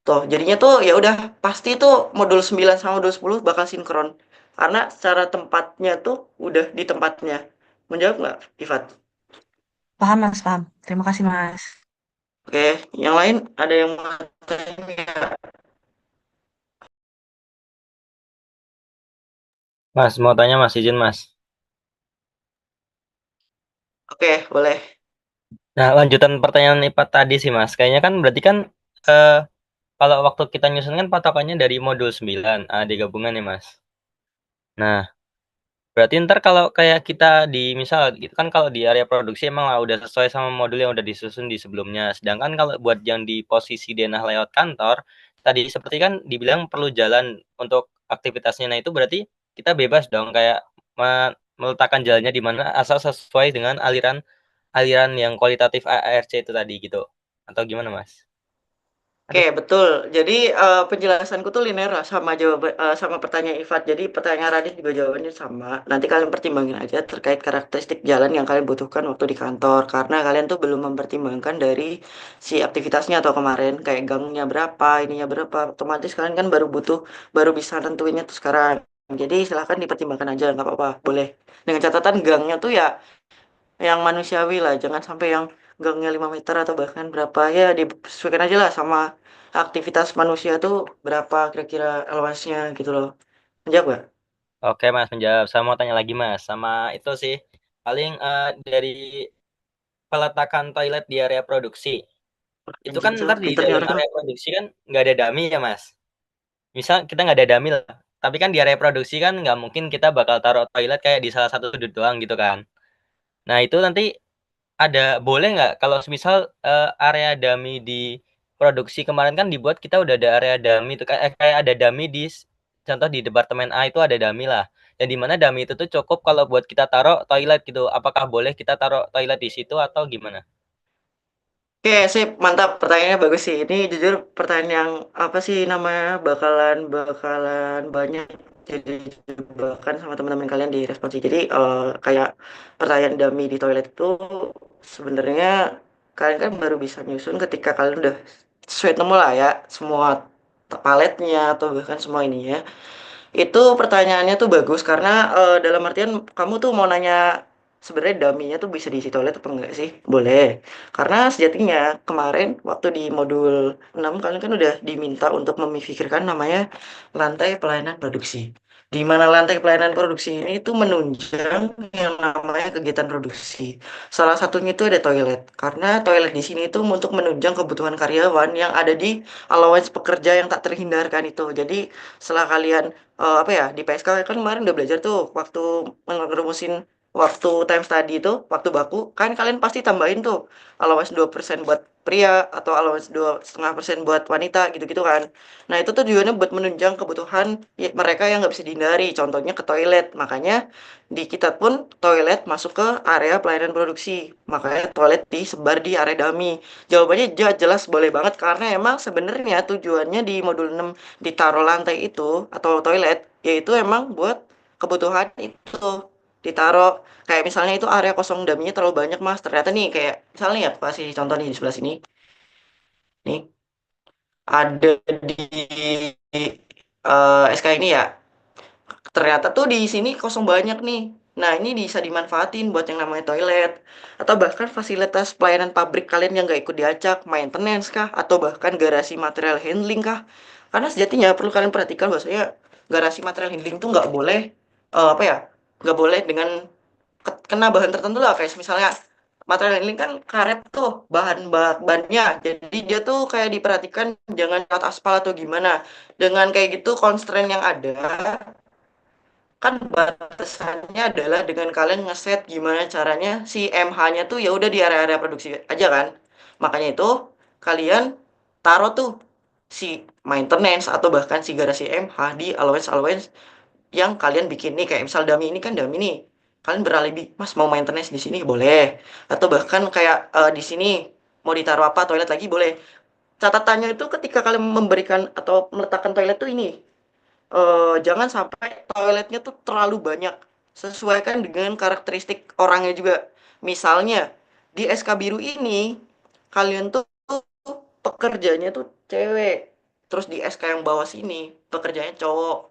Tuh, jadinya tuh ya udah pasti tuh modul 9 sama modul 10 bakal sinkron. Karena secara tempatnya tuh udah di tempatnya. Menjawab nggak, Ifat? Paham, Mas, paham. Terima kasih, Mas. Oke, yang lain ada yang mau tanya? Mas, mau tanya Mas, izin Mas. Oke, boleh. Nah, lanjutan pertanyaan IPA tadi sih Mas. Kayaknya kan berarti kan eh, kalau waktu kita nyusun kan patokannya dari modul 9 AD gabungan ya Mas. Nah, berarti ntar kalau kayak kita di misal gitu kan kalau di area produksi emang lah udah sesuai sama modul yang udah disusun di sebelumnya. Sedangkan kalau buat yang di posisi denah layout kantor, tadi seperti kan dibilang perlu jalan untuk aktivitasnya. Nah, itu berarti kita bebas dong kayak meletakkan jalannya di mana asal sesuai dengan aliran aliran yang kualitatif ARC itu tadi gitu. Atau gimana, Mas? Oke, betul. Jadi penjelasanku tuh linear lah sama sama pertanyaan Ifat. Jadi pertanyaan Radit juga jawabannya sama. Nanti kalian pertimbangin aja terkait karakteristik jalan yang kalian butuhkan waktu di kantor. Karena kalian tuh belum mempertimbangkan dari si aktivitasnya atau kemarin kayak gangnya berapa, ininya berapa. Otomatis kalian kan baru bisa tentuinnya tuh sekarang. Jadi silahkan dipertimbangkan aja, nggak apa-apa, boleh. Dengan catatan gangnya tuh ya yang manusiawi lah, jangan sampai yang gangnya 5 meter atau bahkan berapa, ya disesuaikan aja lah sama aktivitas manusia tuh berapa kira-kira elewasnya gitu loh. Menjawab gak? Oke, Mas, menjawab. Saya mau tanya lagi, Mas. Sama itu sih, paling dari peletakan toilet di area produksi. Itu kan Anjing, ntar di pinternya dalam orang. area produksi kan nggak ada dummy ya, Mas. Misal kita nggak ada dummy lah. Tapi kan di area produksi kan nggak mungkin kita bakal taruh toilet kayak di salah satu sudut doang gitu kan. Nah, itu nanti boleh nggak kalau misal area dummy di produksi kemarin kan dibuat kita udah ada area dummy itu kayak ada dummy contoh di departemen A itu ada dummy lah. Dan di mana dummy itu tuh cukup kalau buat kita taruh toilet gitu. Apakah boleh kita taruh toilet di situ atau gimana? Oke, sip, mantap. Pertanyaannya bagus sih. Ini jujur pertanyaan yang apa sih namanya bakalan banyak jadi jebakan sama teman-teman kalian di respons. Jadi kayak pertanyaan dummy di toilet itu sebenarnya kalian kan baru bisa nyusun ketika kalian udah sesuai nemu lah ya semua paletnya atau bahkan semua ininya. Itu pertanyaannya tuh bagus karena dalam artian kamu tuh mau nanya sebenarnya dummy-nya tuh bisa diisi toilet apa enggak sih? Boleh. Karena sejatinya kemarin waktu di modul 6 kalian kan udah diminta untuk memikirkan namanya lantai pelayanan produksi. Di mana lantai pelayanan produksi ini tuh menunjang yang namanya kegiatan produksi. Salah satunya itu ada toilet. Karena toilet di sini itu untuk menunjang kebutuhan karyawan yang ada di allowance pekerja yang tak terhindarkan itu. Jadi setelah kalian apa ya di PSK kan kemarin udah belajar tuh waktu ngerumusin waktu time study itu waktu baku kan kalian pasti tambahin tuh allowance 2% buat pria atau allowance 2,5% buat wanita gitu-gitu kan. Nah itu tuh tujuannya buat menunjang kebutuhan mereka yang nggak bisa dihindari, contohnya ke toilet. Makanya di kita pun toilet masuk ke area pelayanan produksi, makanya toilet disebar di area dummy. Jawabannya jelas boleh banget karena emang sebenarnya tujuannya di modul 6 ditaruh lantai itu atau toilet yaitu emang buat kebutuhan itu ditaruh kayak misalnya itu area kosong daminya terlalu banyak mas, ternyata nih kayak misalnya ya aku kasih contoh nih di sebelah sini nih ada di SK ini ya, ternyata tuh di sini kosong banyak nih. Nah, ini bisa dimanfaatin buat yang namanya toilet. Atau bahkan fasilitas pelayanan pabrik kalian yang nggak ikut diacak, maintenance kah? Atau bahkan garasi material handling kah? Karena sejatinya perlu kalian perhatikan bahwasanya garasi material handling tuh nggak boleh, apa ya, nggak boleh dengan kena bahan tertentu lah. Kayak misalnya material handling kan karet tuh bahannya. Jadi dia tuh kayak diperhatikan jangan cat aspal atau gimana. Dengan kayak gitu constraint yang ada kan batasannya adalah dengan kalian ngeset gimana caranya si MH-nya tuh ya udah di area-area produksi aja kan. Makanya itu kalian taruh tuh si maintenance atau bahkan si garasi MH di allowance allowance yang kalian bikin nih, kayak misal dummy ini kan dummy nih. Kalian beralibi, Mas mau maintenance di sini boleh. Atau bahkan kayak di sini mau ditaruh apa toilet lagi boleh. Catatannya itu ketika kalian memberikan atau meletakkan toilet tuh ini jangan sampai toiletnya tuh terlalu banyak. Sesuaikan dengan karakteristik orangnya juga. Misalnya di SK biru ini kalian tuh pekerjanya tuh cewek. Terus di SK yang bawah sini pekerjanya cowok.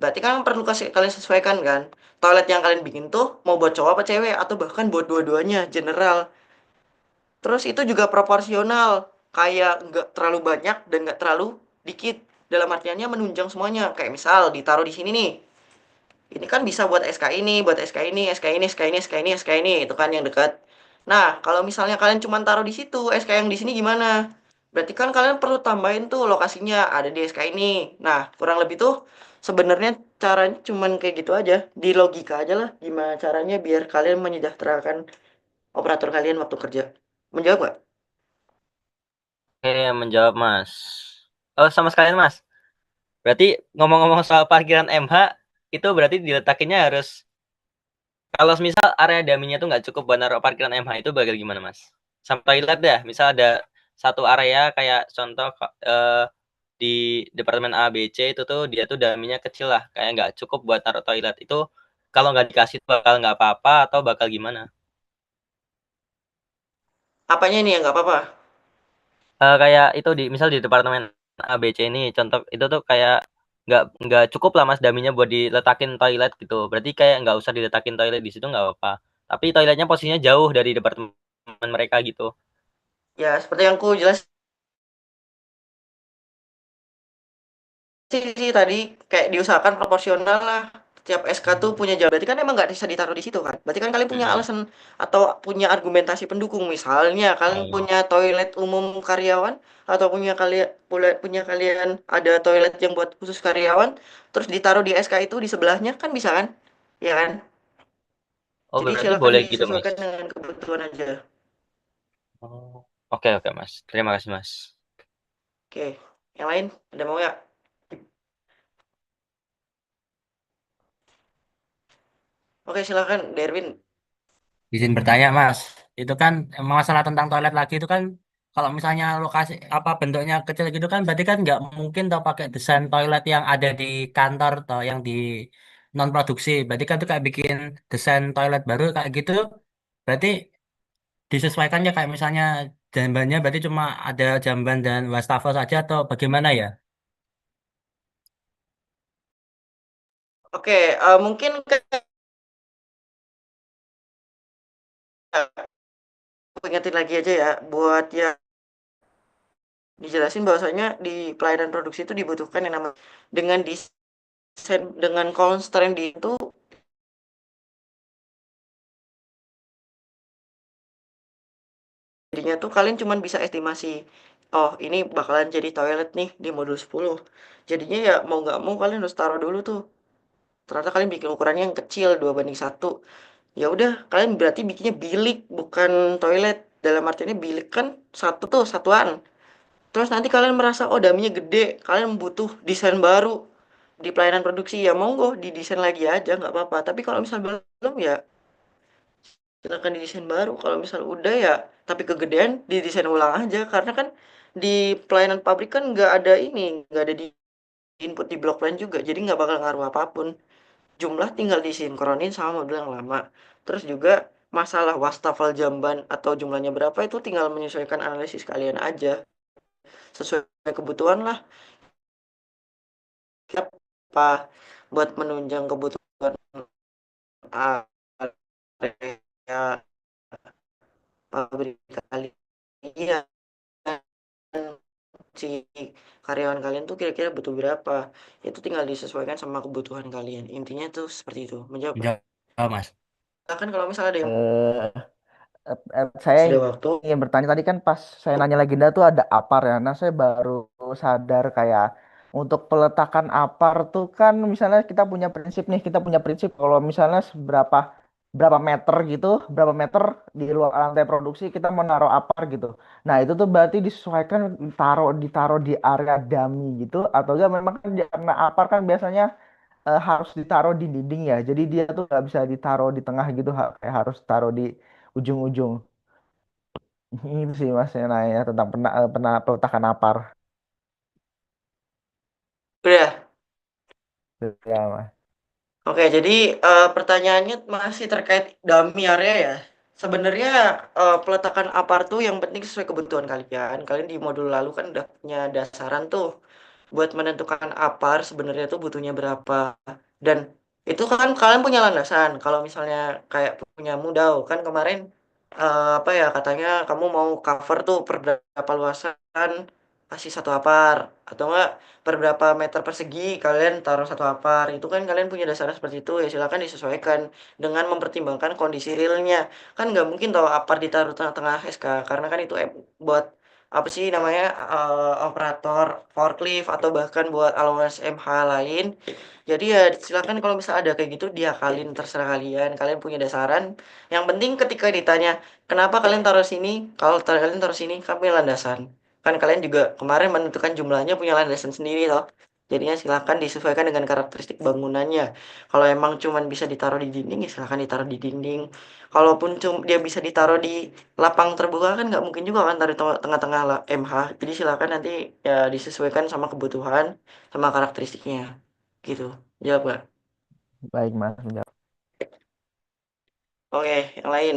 Berarti kan perlu kasih kalian sesuaikan kan. Toilet yang kalian bikin tuh mau buat cowok apa cewek atau bahkan buat dua-duanya general. Terus itu juga proporsional, kayak nggak terlalu banyak dan nggak terlalu dikit. Dalam artiannya menunjang semuanya. Kayak misal ditaruh di sini nih. Ini kan bisa buat SK ini, buat SK ini, SK ini, SK ini, SK ini, SK ini. Itu kan yang dekat. Nah, kalau misalnya kalian cuma taruh di situ, SK yang di sini gimana? Berarti kan kalian perlu tambahin tuh lokasinya ada di SK ini. Nah, kurang lebih tuh sebenarnya caranya cuman kayak gitu aja. Di logika aja lah gimana caranya biar kalian menyejahterakan operator kalian waktu kerja. Menjawab nggak? Oke, menjawab Mas. Oh, sama sekalian Mas. Berarti ngomong-ngomong soal parkiran MH, itu berarti diletakinnya harus, kalau misal area daminya tuh nggak cukup buat naruh parkiran MH itu bakal gimana Mas? Sampai toilet deh, misal ada satu area kayak contoh di departemen A, B, C itu tuh dia tuh daminya kecil lah, kayak nggak cukup buat naruh toilet. Itu kalau nggak dikasih bakal nggak apa-apa atau bakal gimana? Apanya nih ya nggak apa-apa? Kayak itu di misal di departemen A, B, C ini contoh itu tuh kayak nggak cukup lah Mas daminya buat diletakin toilet gitu. Berarti kayak nggak usah diletakin toilet di situ nggak apa-apa. Tapi toiletnya posisinya jauh dari departemen mereka gitu. Ya, seperti yang ku jelasin sih tadi, kayak diusahakan proporsional lah. Tiap SK tuh punya jawaban. Berarti kan emang nggak bisa ditaruh di situ kan? Berarti kan kalian punya alasan atau punya argumentasi pendukung. Misalnya kalian Oh. punya toilet umum karyawan atau punya kalian ada toilet yang buat khusus karyawan, terus ditaruh di SK itu di sebelahnya kan bisa kan? Ya kan? Oh, Jadi berarti silakan boleh gitu, Mas. disesuaikan dengan kebutuhan aja. Oh. Oke, oke, Mas. Terima kasih, Mas. Oke, yang lain ada mau ya? Oke, silakan Derwin. Izin bertanya, Mas. Itu kan masalah tentang toilet lagi itu kan kalau misalnya lokasi apa bentuknya kecil gitu kan berarti kan nggak mungkin toh pakai desain toilet yang ada di kantor toh yang di non produksi. Berarti kan itu kayak bikin desain toilet baru kayak gitu. Berarti disesuaikan ya kayak misalnya jambannya berarti cuma ada jamban dan wastafel saja atau bagaimana ya? Oke, mungkin aku ingetin lagi aja ya, buat ya dijelasin bahwasanya di pelayanan produksi itu dibutuhkan yang namanya dengan desain dengan constraint di itu jadinya tuh kalian cuman bisa estimasi. Oh, ini bakalan jadi toilet nih di modul 10. Jadinya ya mau nggak mau kalian harus taruh dulu tuh. Ternyata kalian bikin ukurannya yang kecil 2:1. Ya udah, kalian berarti bikinnya bilik bukan toilet. Dalam artinya bilik kan satu tuh satuan. Terus nanti kalian merasa oh daminya gede, kalian butuh desain baru di pelayanan produksi ya monggo didesain lagi aja nggak apa-apa. Tapi kalau misal belum ya silakan didesain baru. Kalau misal udah ya tapi kegedean didesain ulang aja karena kan di pelayanan pabrik kan nggak ada ini, nggak ada di input di blok plan juga, jadi nggak bakal ngaruh apapun. Jumlah tinggal disinkronin sama modul yang lama. Terus juga masalah wastafel jamban atau jumlahnya berapa itu tinggal menyesuaikan analisis kalian aja sesuai kebutuhan lah. Apa buat menunjang kebutuhan area pabrik kalian, si karyawan kalian tuh kira-kira butuh berapa, itu tinggal disesuaikan sama kebutuhan kalian, intinya tuh seperti itu. Menjawab nggak? Menjawab, Mas. Kan kalau misalnya ada yang Eh, saya sudah waktu. ingin bertanya tadi kan pas saya nanya legenda tuh ada apar ya. Nah saya baru sadar kayak untuk peletakan apar tuh kan misalnya kita punya prinsip nih, kita punya prinsip kalau misalnya seberapa berapa meter gitu, berapa meter di luar lantai produksi kita mau naruh apar gitu. Nah itu tuh berarti disesuaikan ditaruh di area dummy gitu atau enggak memang kan karena apar kan biasanya harus ditaruh di dinding ya. Jadi dia tuh nggak bisa ditaruh di tengah gitu, kayak harus taruh di ujung-ujung. Itu sih mas yang nanya tentang peletakan apar. Udah. Ya mas. Oke, jadi pertanyaannya masih terkait dummy area ya. Sebenarnya peletakan apar tuh yang penting sesuai kebutuhan kalian. Kalian di modul lalu kan udah punya dasaran tuh buat menentukan apar sebenarnya tuh butuhnya berapa. Dan itu kan kalian punya landasan. Kalau misalnya kayak punya Mudau kan kemarin apa ya katanya kamu mau cover tuh per berapa luasan kasih satu apar atau enggak per berapa meter persegi kalian taruh satu apar itu kan kalian punya dasarnya seperti itu ya silakan disesuaikan dengan mempertimbangkan kondisi realnya kan nggak mungkin tahu apar ditaruh tengah-tengah SK karena kan itu buat apa sih namanya operator forklift atau bahkan buat allowance MH lain jadi ya silakan kalau misalnya ada kayak gitu diakalin terserah kalian kalian punya dasaran yang penting ketika ditanya kenapa kalian taruh sini kalau kalian taruh sini kami landasan kan kalian juga kemarin menentukan jumlahnya punya landasan sendiri loh jadinya silahkan disesuaikan dengan karakteristik bangunannya kalau emang cuman bisa ditaruh di dinding ya silahkan ditaruh di dinding kalaupun dia bisa ditaruh di lapang terbuka kan nggak mungkin juga kan taruh di tengah-tengah MH jadi silahkan nanti ya disesuaikan sama kebutuhan sama karakteristiknya gitu jawab nggak Baik mas. Menjawab. oke yang lain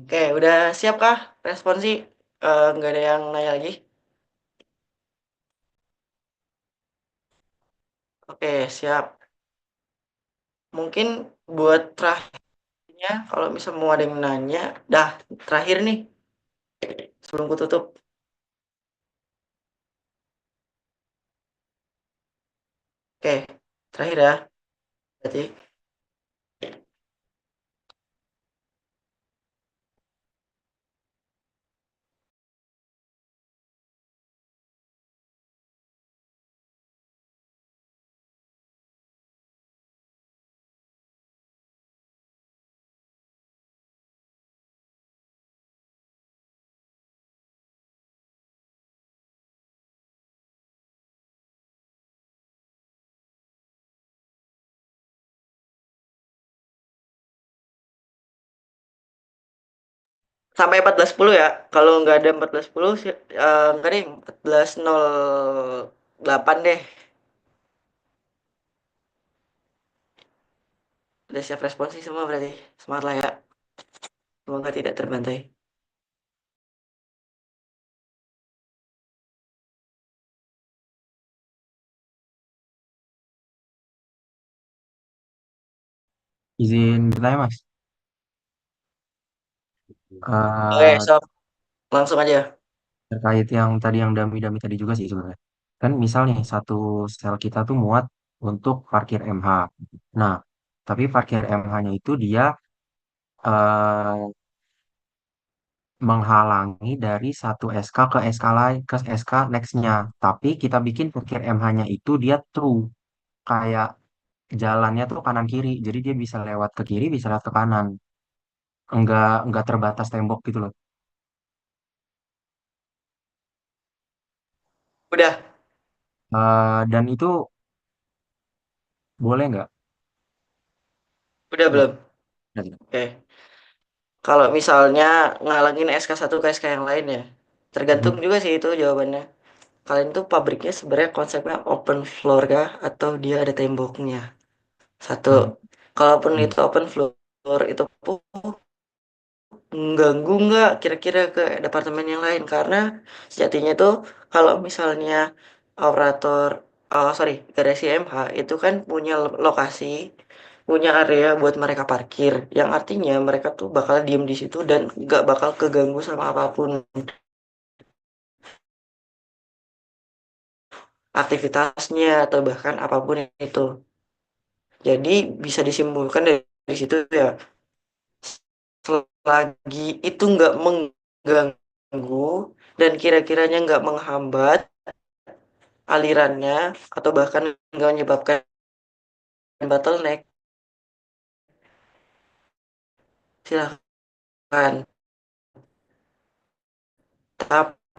oke udah siap kah responsi nggak ada yang nanya lagi oke siap mungkin buat terakhirnya kalau misal mau ada yang nanya dah terakhir nih sebelum ku tutup oke terakhir ya berarti sampai 14.10 ya kalau nggak ada 14.10 nggak deh 14.08 deh udah siap responsi semua berarti semangat lah ya semoga tidak terbantai Izin bertanya Mas. oke Eh, sob langsung aja terkait yang tadi yang dami-dami tadi juga sih sebenarnya. Kan misal nih satu sel kita tuh muat untuk parkir MH. Nah, tapi parkir MH-nya itu dia eh, menghalangi dari satu SK ke SK lain ke SK next-nya. Tapi kita bikin parkir MH-nya itu dia true kayak jalannya tuh kanan kiri. Jadi dia bisa lewat ke kiri, bisa lewat ke kanan. Enggak terbatas tembok gitu loh. udah Dan itu boleh nggak? udah Nggak. belum oke kalau misalnya ngalangin SK1 ke SK yang lain ya tergantung Mhm. juga sih itu jawabannya kalian tuh pabriknya sebenarnya konsepnya open floor kah atau dia ada temboknya satu Hmm. kalaupun Hmm. itu open floor itu pun mengganggu nggak kira-kira ke departemen yang lain karena sejatinya tuh kalau misalnya operator oh sorry garasi MH itu kan punya lokasi punya area buat mereka parkir, yang artinya mereka tuh bakal diem di situ dan nggak bakal keganggu sama apapun aktivitasnya atau bahkan apapun itu. Jadi bisa disimpulkan dari situ ya, selagi itu nggak mengganggu dan kira-kiranya nggak menghambat alirannya atau bahkan nggak menyebabkan bottleneck, silahkan.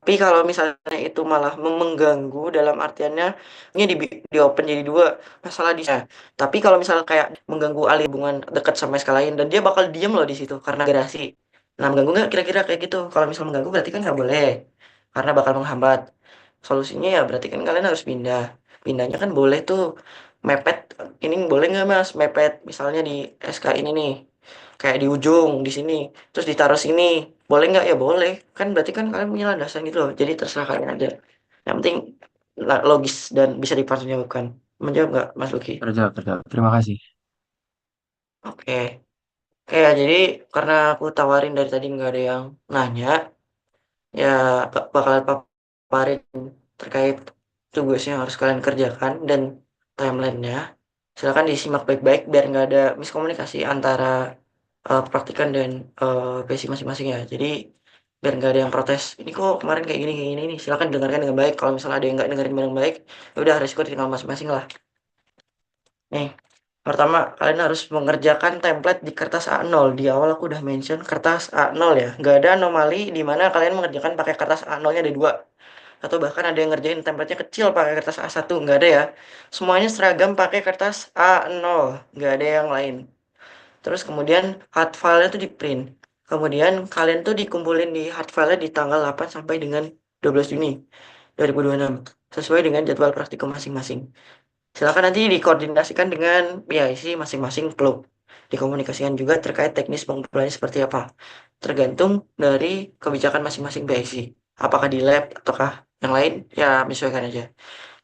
Tapi kalau misalnya itu malah mengganggu dalam artiannya ini di open jadi dua masalah di sana. Tapi kalau misalnya kayak mengganggu alih hubungan dekat sama SK lain dan dia bakal diem loh di situ karena gerasi. Nah, mengganggu nggak kira-kira kayak gitu? Kalau misalnya mengganggu berarti kan nggak boleh karena bakal menghambat. Solusinya ya berarti kan kalian harus pindah. Pindahnya kan boleh tuh mepet. Ini boleh nggak mas mepet misalnya di SK ini nih kayak di ujung di sini terus ditaruh sini boleh nggak ya boleh kan berarti kan kalian punya landasan gitu loh jadi terserah kalian aja yang penting logis dan bisa dipertanggungjawabkan. Menjawab nggak Mas Luki? Terjawab, terjawab. Terima kasih. Oke. Oke ya jadi karena aku tawarin dari tadi nggak ada yang nanya ya bakal paparin terkait tugas yang harus kalian kerjakan dan timelinenya. Silakan disimak baik-baik biar nggak ada miskomunikasi antara praktikan dan PC masing-masing ya. Jadi biar nggak ada yang protes. Ini kok kemarin kayak gini nih. Silakan dengarkan dengan baik. Kalau misalnya ada yang nggak dengerin dengan baik, ya udah resiko tinggal masing-masing lah. Nih, pertama kalian harus mengerjakan template di kertas A0. Di awal aku udah mention kertas A0 ya. Nggak ada anomali di mana kalian mengerjakan pakai kertas A0-nya ada dua. Atau bahkan ada yang ngerjain template-nya kecil pakai kertas A1. Nggak ada ya. Semuanya seragam pakai kertas A0. Nggak ada yang lain. Terus kemudian hard file-nya tuh di print. Kemudian kalian tuh dikumpulin di hard file-nya di tanggal 8 sampai dengan 12 Juni 2026. Sesuai dengan jadwal praktikum masing-masing. Silakan nanti dikoordinasikan dengan PIC masing-masing klub. Dikomunikasikan juga terkait teknis pengumpulannya seperti apa. Tergantung dari kebijakan masing-masing PIC. Apakah di lab ataukah yang lain, ya menyesuaikan aja.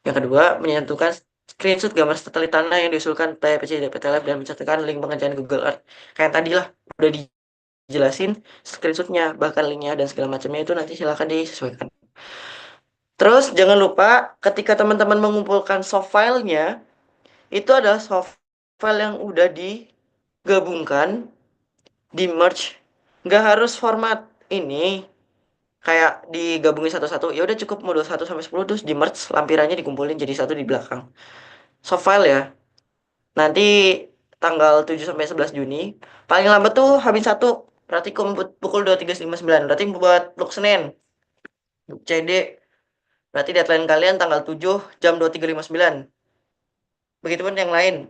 Yang kedua, menyentuhkan screenshot gambar satelit tanah yang diusulkan PPC dan PT Lab dan mencantumkan link pengerjaan Google Earth. Kayak tadi lah, udah dijelasin screenshotnya, bahkan linknya dan segala macamnya itu nanti silakan disesuaikan. Terus jangan lupa ketika teman-teman mengumpulkan soft file-nya, itu adalah soft file yang udah digabungkan, di merge. Nggak harus format ini kayak digabungin satu-satu. Ya udah cukup modul 1 sampai 10 terus di merge lampirannya dikumpulin jadi satu di belakang. Soft file ya. Nanti tanggal 7 sampai 11 Juni. Paling lambat tuh habis satu. Berarti pukul 23.59. Berarti buat blok Senin. CD. Berarti deadline kalian tanggal 7 jam 23.59. Begitupun yang lain.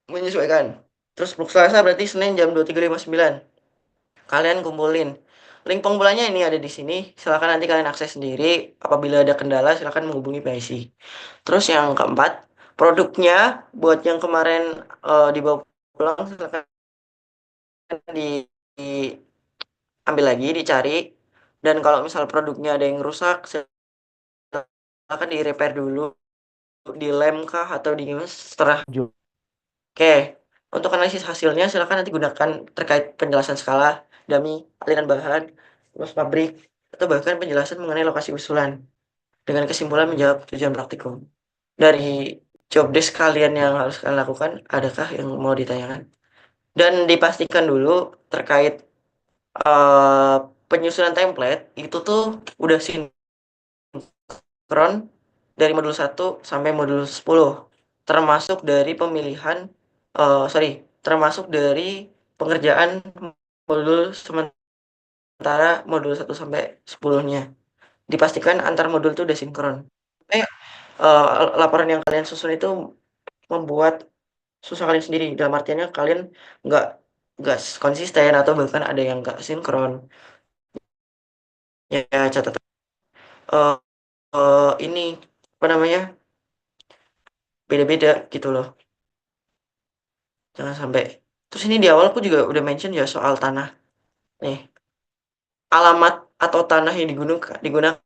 Menyesuaikan. Terus blok Selasa berarti Senin jam 23.59. Kalian kumpulin. Link pengumpulannya ini ada di sini. Silakan nanti kalian akses sendiri. Apabila ada kendala silakan menghubungi PIC. Terus yang keempat, produknya buat yang kemarin dibawa pulang silakan diambil lagi, dicari. Dan kalau misal produknya ada yang rusak, silakan di repair dulu, di lem kah atau di gimana setelah. Oke, untuk analisis hasilnya silakan nanti gunakan terkait penjelasan skala, dummy, aliran bahan, terus pabrik, atau bahkan penjelasan mengenai lokasi usulan. Dengan kesimpulan menjawab tujuan praktikum. Dari job desk kalian yang harus kalian lakukan, adakah yang mau ditanyakan? Dan dipastikan dulu terkait eh, penyusunan template itu tuh udah sinkron dari modul 1 sampai modul 10. Termasuk dari pemilihan termasuk dari pengerjaan modul sementara modul 1 sampai 10-nya. Dipastikan antar modul itu udah sinkron. Eh, laporan yang kalian susun itu membuat susah kalian sendiri. Dalam artiannya kalian nggak nggak konsisten atau bahkan ada yang nggak sinkron. Ya catatan eh ini apa namanya beda-beda gitu loh. Jangan sampai. Terus ini di awal aku juga udah mention ya soal tanah. Nih, alamat atau tanah yang digunakan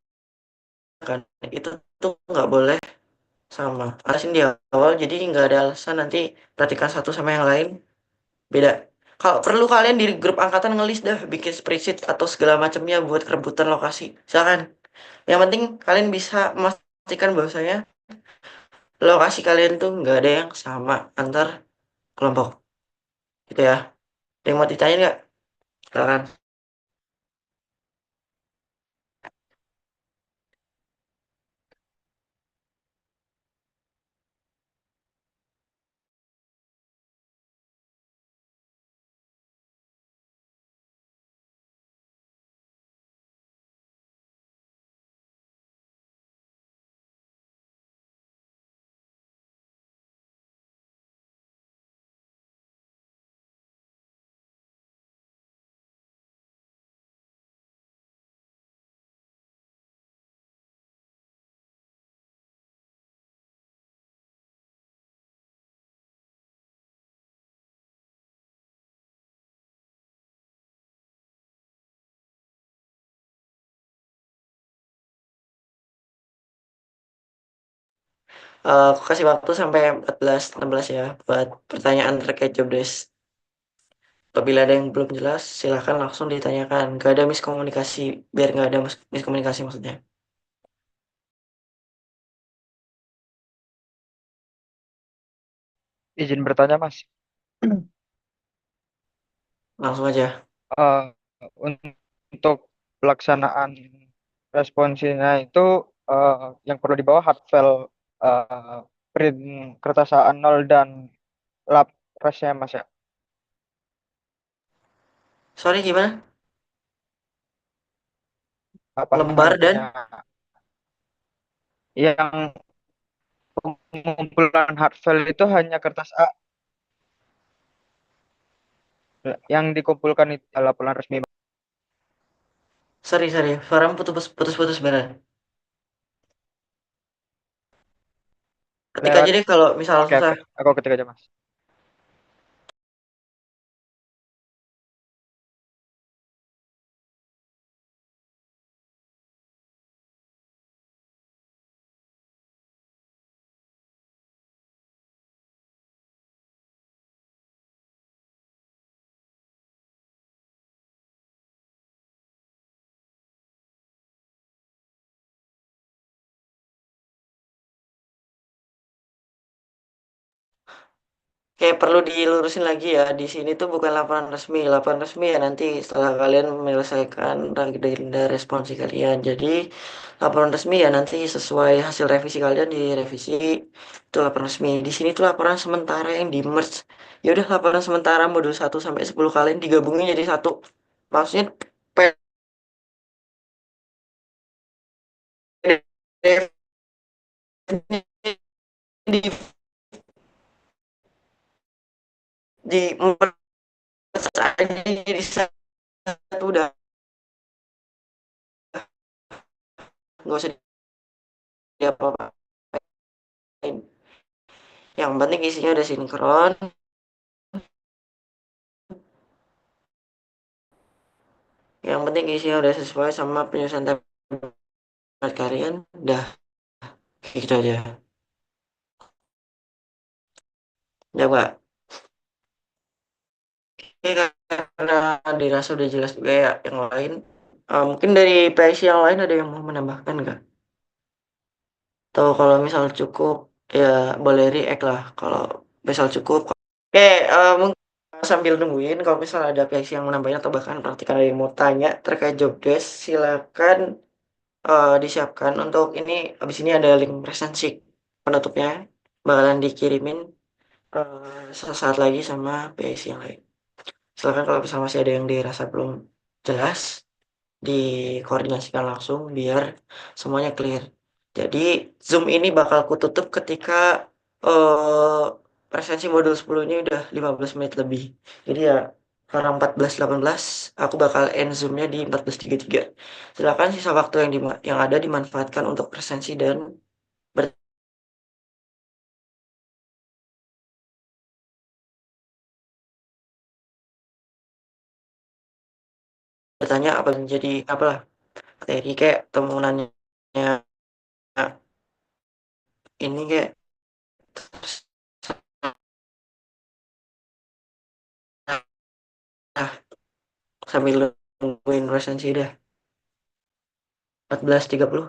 itu tuh nggak boleh sama. Alasin di awal, jadi nggak ada alasan nanti perhatikan satu sama yang lain beda. Kalau perlu kalian di grup angkatan ngelis dah bikin spreadsheet atau segala macamnya buat kerebutan lokasi. Silakan. Yang penting kalian bisa memastikan bahwasanya lokasi kalian tuh nggak ada yang sama antar kelompok. Gitu ya. Ada yang mau ditanya nggak? Silakan. Aku kasih waktu sampai 14.16 ya buat pertanyaan terkait job desk. Apabila ada yang belum jelas, silahkan langsung ditanyakan. Gak ada miskomunikasi, biar gak ada miskomunikasi maksudnya. Izin bertanya, Mas. Langsung aja. Eh, untuk pelaksanaan responsinya itu yang perlu dibawa hard file, eh, print kertas A0 dan lap resnya, Mas ya. Sorry gimana? Apa Lembar dan namanya? Yang pengumpulan hard file itu hanya kertas A. Yang dikumpulkan itu laporan resmi. sorry, suaramu putus-putus beneran. Ketik aja Lewat. deh kalau misal Oke, susah. oke. Aku ketik aja, Mas. Kayak perlu dilurusin lagi ya. Di sini tuh bukan laporan resmi. Laporan resmi ya nanti setelah kalian menyelesaikan agenda responsi kalian. Jadi laporan resmi ya nanti sesuai hasil revisi kalian direvisi. Itu laporan resmi. Di sini tuh laporan sementara yang di merge. Ya udah laporan sementara modul 1 sampai 10 kalian digabungin jadi satu. Maksudnya PDF di merge aja jadi satu udah, nggak usah diapa-apain. Yang penting isinya udah sinkron. Yang penting isinya udah sesuai sama penyusunan template kalian. Udah gitu aja. Ya Mbak. Oke, karena dirasa udah jelas juga ya yang lain. Mungkin dari PIC yang lain ada yang mau menambahkan nggak? Atau kalau misal cukup ya boleh react lah. Kalau misal cukup. Oke, mungkin sambil nungguin kalau misal ada PIC yang menambahkan atau bahkan praktikal yang mau tanya terkait job desk, silakan disiapkan untuk ini. Habis ini ada link presensi penutupnya bakalan dikirimin sesaat lagi sama PIC yang lain. Silakan kalau misalnya masih ada yang dirasa belum jelas, dikoordinasikan langsung biar semuanya clear. Jadi Zoom ini bakal kututup ketika eh presensi modul 10 ini udah 15 menit lebih. Jadi ya karena 14.18 aku bakal end Zoom-nya di 14.33. Silakan sisa waktu yang ada dimanfaatkan untuk presensi dan bertanya apa menjadi apalah materi kayak temuannya ini kayak nah, sambil nungguin resensi dah 14.30.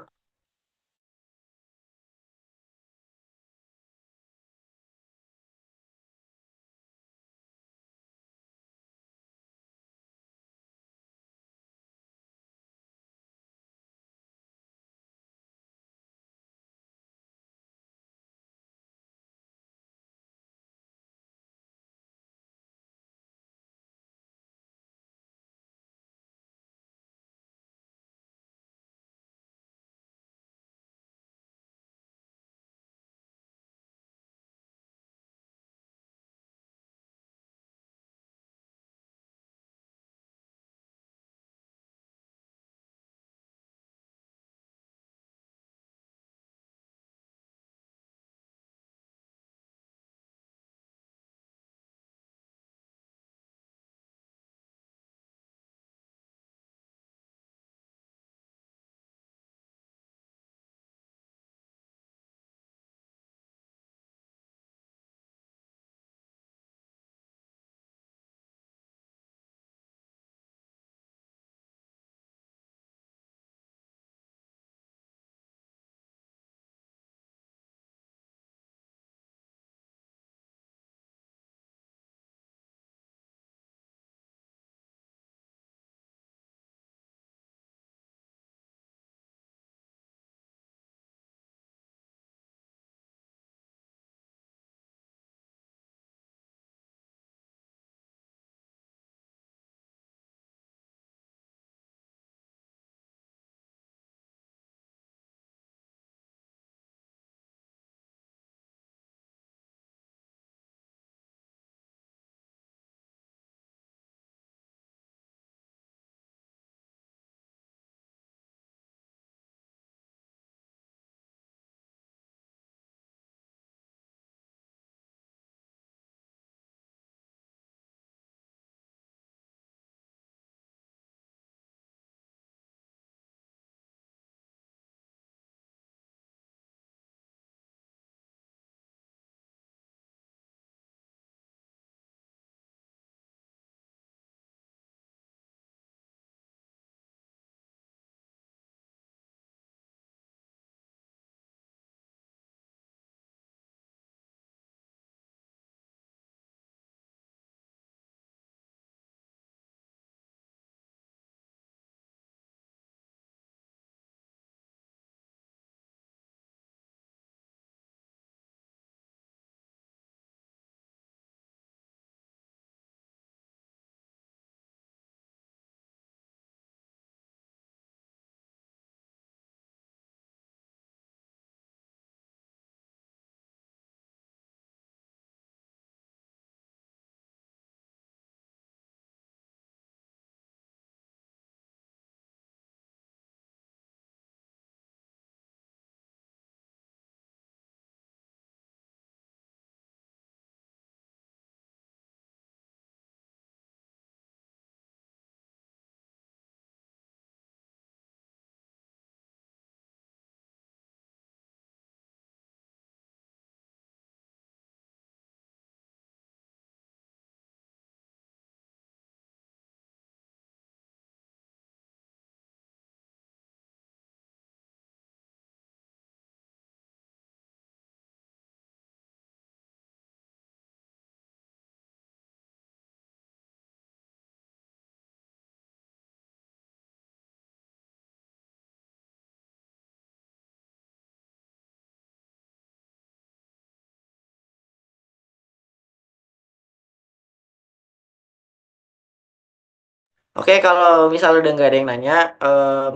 Oke, kalau misal udah nggak ada yang nanya,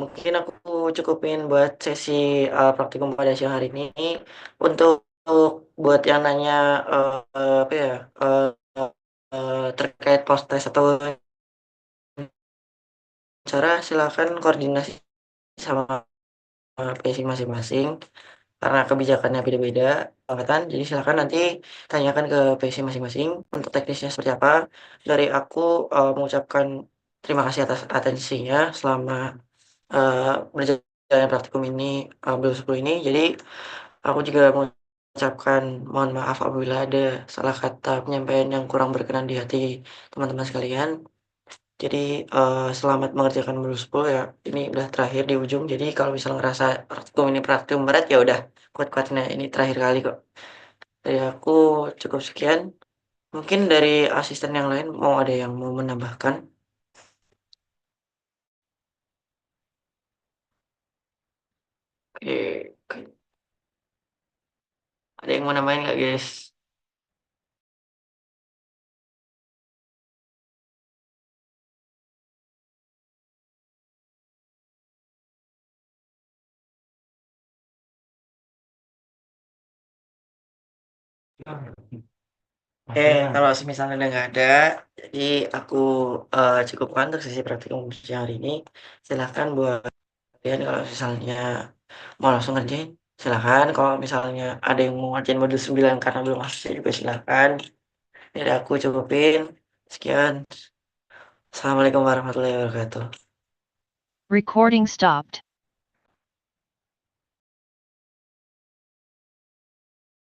mungkin aku cukupin buat sesi praktikum pada siang hari ini. Untuk buat yang nanya apa ya terkait post test atau cara, silakan koordinasi sama PC masing-masing karena kebijakannya beda-beda angkatan. Jadi silakan nanti tanyakan ke PC masing-masing untuk teknisnya seperti apa. Dari aku mengucapkan terima kasih atas atensinya selama berjalan praktikum ini belum 10 ini. Jadi aku juga mau ucapkan mohon maaf apabila ada salah kata penyampaian yang kurang berkenan di hati teman-teman sekalian. Jadi selamat mengerjakan modul 10 ya. Ini udah terakhir di ujung. Jadi kalau misalnya ngerasa praktikum ini praktikum berat ya udah kuat-kuatin aja. Ini terakhir kali kok. Dari aku cukup sekian. Mungkin dari asisten yang lain mau ada yang mau menambahkan? Oke, oke. Ada yang mau nambahin nggak guys? Oke, kalau misalnya udah nggak ada, jadi aku cukupkan untuk sesi praktikum hari ini. Silahkan buat kalian kalau misalnya mau langsung ngerjain, silahkan. Kalau misalnya ada yang mau ngerjain modul 9 karena belum masuk juga silahkan. Jadi aku cukupin. Sekian. Assalamualaikum warahmatullahi wabarakatuh. Recording stopped.